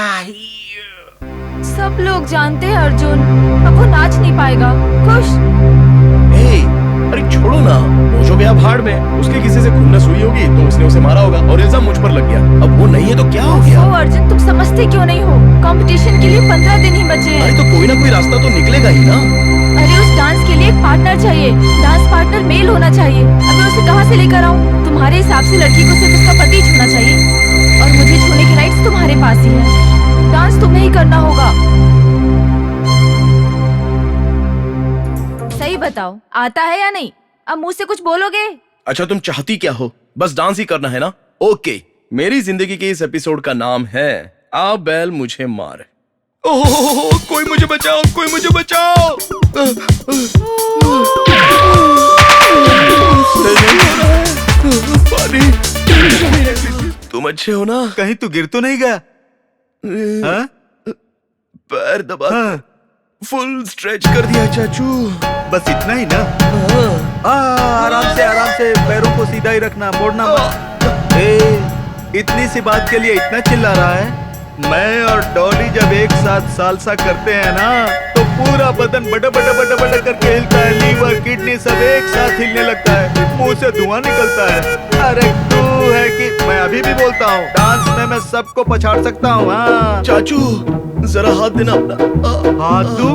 सब लोग जानते हैं अर्जुन, अब वो नाच नहीं पाएगा। खुश? हे, अरे छोड़ो ना। मोजो गया भाड़ में, उसके किसी से खुन्नस हुई होगी तो उसने उसे मारा होगा और इल्जाम मुझ पर लग गया। अब वो नहीं है तो क्या हो गया? ओ अर्जुन, तुम समझते क्यों नहीं हो? कंपटीशन के लिए 15 दिन ही बचे अरे हैं। तो कोई ना कोई रास्ता तो निकलेगा ही ना। अरे उस डांस के लिए एक पार्टनर चाहिए। डांस पार्टनर मेल होना चाहिए। अब मैं उसे कहाँ से लेकर आऊँ? तुम्हारे हिसाब से लड़की को सिर्फ उसका पति छूना चाहिए और मुझे छूने के राइट्स तुम्हारे पास ही है। डांस तुम्हें ही करना होगा। सही बताओ, आता है या नहीं? अब मुंह से कुछ बोलोगे? अच्छा तुम चाहती क्या हो? बस डांस ही करना है ना? ओके, मेरी जिंदगी के इस एपिसोड का नाम है आ बैल मुझे मार। ओह कोई मुझे बचाओ, कोई मुझे बचाओ। पानी। तुम अच्छे हो ना? कहीं तू गिर तो नहीं गया? हाँ? पैर दबा हाँ, फुल स्ट्रेच कर दिया चाचू। बस इतना ही ना। आराम से पैरों को सीधा ही रखना, मोड़ना मत। इतनी सी बात के लिए इतना चिल्ला रहा है? मैं और डॉली जब एक साथ सालसा करते हैं ना, तो पूरा बदन बड़ा बड़ा बड़ा बड़ा करके हिलता है। लीवर किडनी सब एक साथ हिलने लगता है, मुंह से धुआं निकलता है। अरे तू है कि मैं अभी भी बोलता हूँ, डांस में मैं सबको पछाड़ सकता हूँ। हाँ चाचू जरा हाथ देना अपना। हाँ तू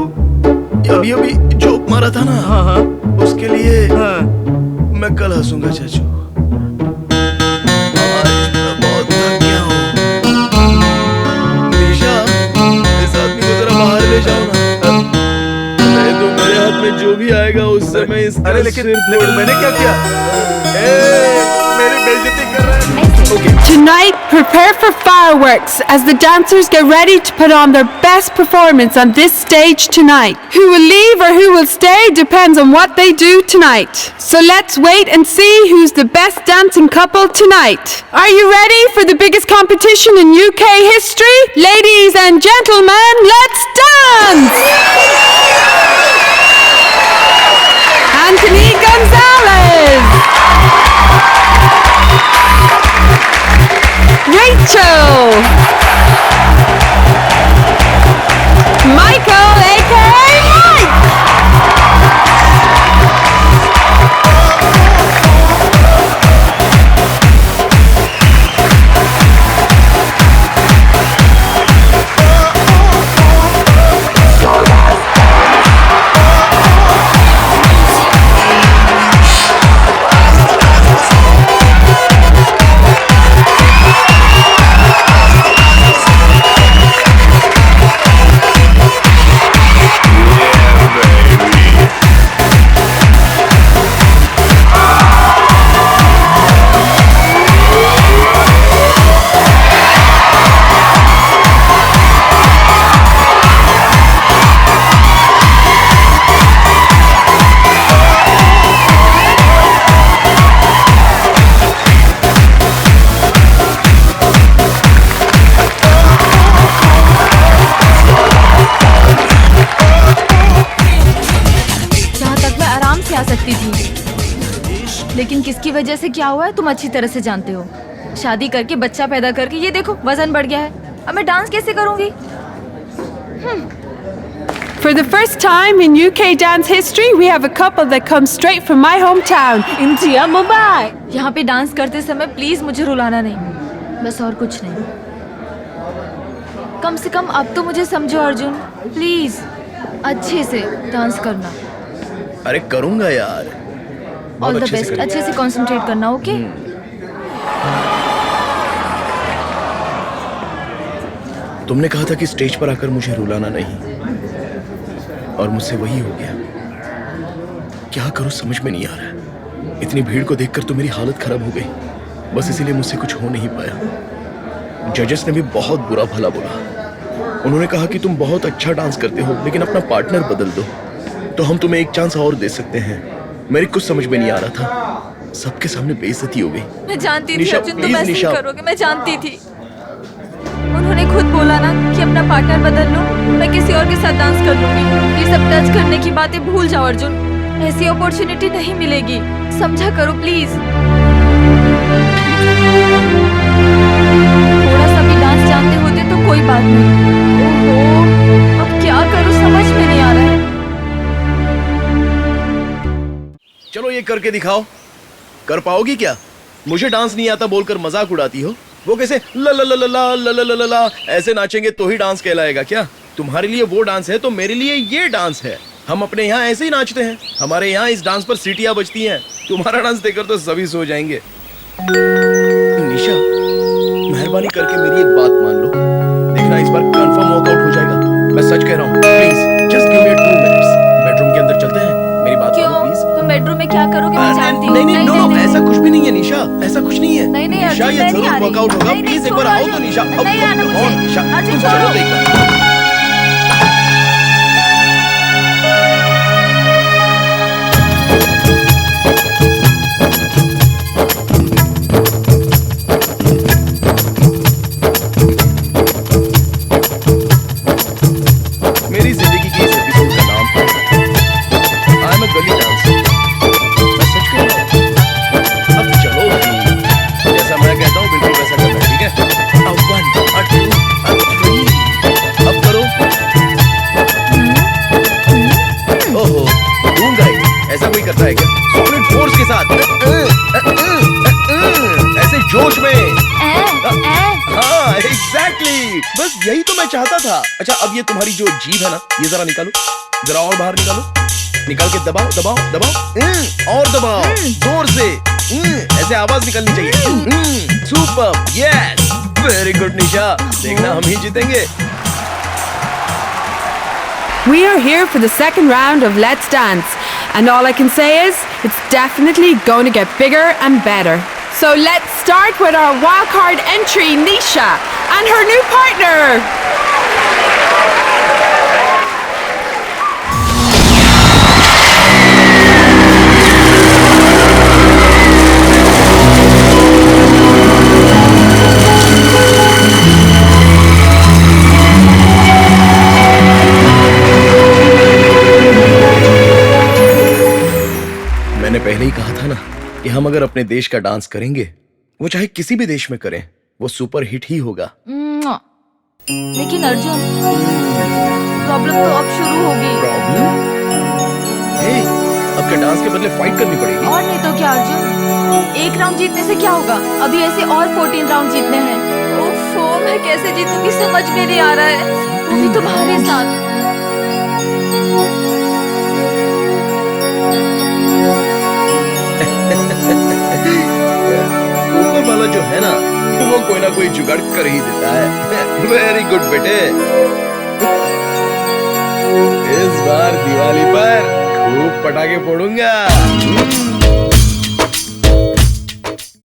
अभी अभी जोक मारा था ना, हाँ उसके लिए हाँ मैं कल हंसूंगा चाचू। आज मैं बहुत थक गया हूँ। निशा, इस आदमी को जरा बाहर ले जाओ ना। नहीं तो मेरे हाथ में जो भी आएगा उससे मैं इसका अरे लेकिन सिर मैंने क्या किया? मेरी बेइज्जती कर रहा है। Tonight, prepare for fireworks as the dancers get ready to put on their best performance on this stage tonight. Who will leave or who will stay depends on what they do tonight. So let's wait and see who's the best dancing couple tonight. Are you ready for the biggest competition in UK history? Ladies and gentlemen, let's dance! Anthony Gonzalez! Rachel! Michael, aka Mike! लेकिन किसकी वजह से क्या हुआ है तुम अच्छी तरह से जानते हो। शादी करके बच्चा पैदा करके ये देखो वजन बढ़ गया है। अब मैं डांस कैसे करूंगी? For the first time in UK dance history, we have a couple that comes straight from my hometown, India, Mumbai. यहाँ पे डांस करते समय प्लीज मुझे रुलाना नहीं, बस और कुछ नहीं। कम से कम अब तो मुझे समझो अर्जुन, प्लीज अच्छे से डांस करना। अरे करूंगा यार। ऑल द बेस्ट, अच्छे से कंसंट्रेट करना, ओके? तुमने कहा था कि स्टेज पर आकर मुझे रुलाना नहीं, और मुझसे वही हो गया। क्या करूं समझ में नहीं आ रहा। इतनी भीड़ को देखकर तो मेरी हालत खराब हो गई, बस इसीलिए मुझसे कुछ हो नहीं पाया। जजेस ने भी बहुत बुरा भला बोला। उन्होंने कहा कि तुम बहुत अच्छा डांस करते हो, लेकिन अपना पार्टनर बदल दो तो हम तुम्हें एक चांस और दे सकते हैं। मेरी कुछ समझ में नहीं आ रहा था। सबके सामने बेइज्जती हो गई। मैं जानती थी निशा, अर्जुन तुम प्लीज ऐसे ही निशा। करोगे, मैं जानती थी। उन्होंने खुद बोला ना कि अपना पार्टनर बदल लो, मैं किसी और के साथ डांस कर लूंगी। ये सब टच करने की बातें भूल जाओ अर्जुन, ऐसी अपॉर्चुनिटी नहीं मिलेगी, समझा करो प्लीज। थोड़ा सा भी डांस जानते होते तो कोई बात नहीं। ओहो, अब क्या करूं समझ में नहीं आ रहा है। चलो ये करके दिखाओ। कर पाओगी क्या? मुझे डांस नहीं आता बोलकर मजाक उड़ाती हो। वो कैसे ला ला ला ला ला ला ला ला ला ऐसे नाचेंगे तो ही डांस कहलाएगा क्या? तुम्हारे लिए वो डांस है तो मेरे लिए ये डांस है। हम अपने यहाँ ऐसे ही नाचते हैं। हमारे यहाँ इस डांस पर सीटियां बजती हैं। तुम्हारा डांस देखकर तो सभी सो जाएंगे। निशा, मेहरबानी करके मेरी एक बात मान लो। देखना इस बार कंफर्म वर्कआउट हो जाएगा। मैं सच कह रहा हूँ। Please just give me 2 minutes. Bedroom के अंदर चलते हैं। मेरी बात मानो प्लीज। तुम बेडरूम में क्या करोगे मैं जानती हूँ। नहीं, नो, ऐसा कुछ भी नहीं है निशा, ऐसा कुछ नहीं है। नहीं, निशा, अर्जुन, ये मैं जरूर नहीं आ रही। वर्कआउट होगा। नहीं, प्लीज एक बार छोड़ो आओ तो अर्जुन। निशा। नहीं आना मुझे। निशा, अर्जुन, तुम छोड़ो। चलो एक बार। एग्जैक्टली बस यही तो मैं चाहता था। अच्छा अब ये तुम्हारी जो जीभ है ना, ये जरा निकालो, जरा और बाहर निकालो, निकाल के दबाओ दबाओ दबाओ, और दबाओ जोर से, ऐसे आवाज निकलनी चाहिए। सुपर, यस, वेरी गुड निशा, देखना हम ही जीतेंगे। We are here for the second round of Let's Dance, and all I can say is it's definitely going to get bigger and better. So let's start with our wildcard entry, Nisha, and her new partner. मैंने पहले ही कहा था ना कि हम अगर अपने देश का डांस करेंगे, वो चाहे किसी भी देश में करें, वो सुपर हिट ही होगा। लेकिन अर्जुन, प्रॉब्लम तो अब शुरू होगी। प्रॉब्लम? हे, अब क्या डांस के बदले फाइट करनी पड़ेगी? और नहीं तो क्या अर्जुन, एक राउंड जीतने से क्या होगा, अभी ऐसे और 14 राउंड जीतने हैं। ओफो, मैं कैसे जीतूंगी समझ में नहीं आ रहा है, वो भी तुम्हारे साथ। ऊपर वाला जो है ना, वो कोई ना कोई जुगाड़ कर ही देता है। वेरी गुड बेटे, इस बार दिवाली पर खूब पटाखे फोड़ूंगा।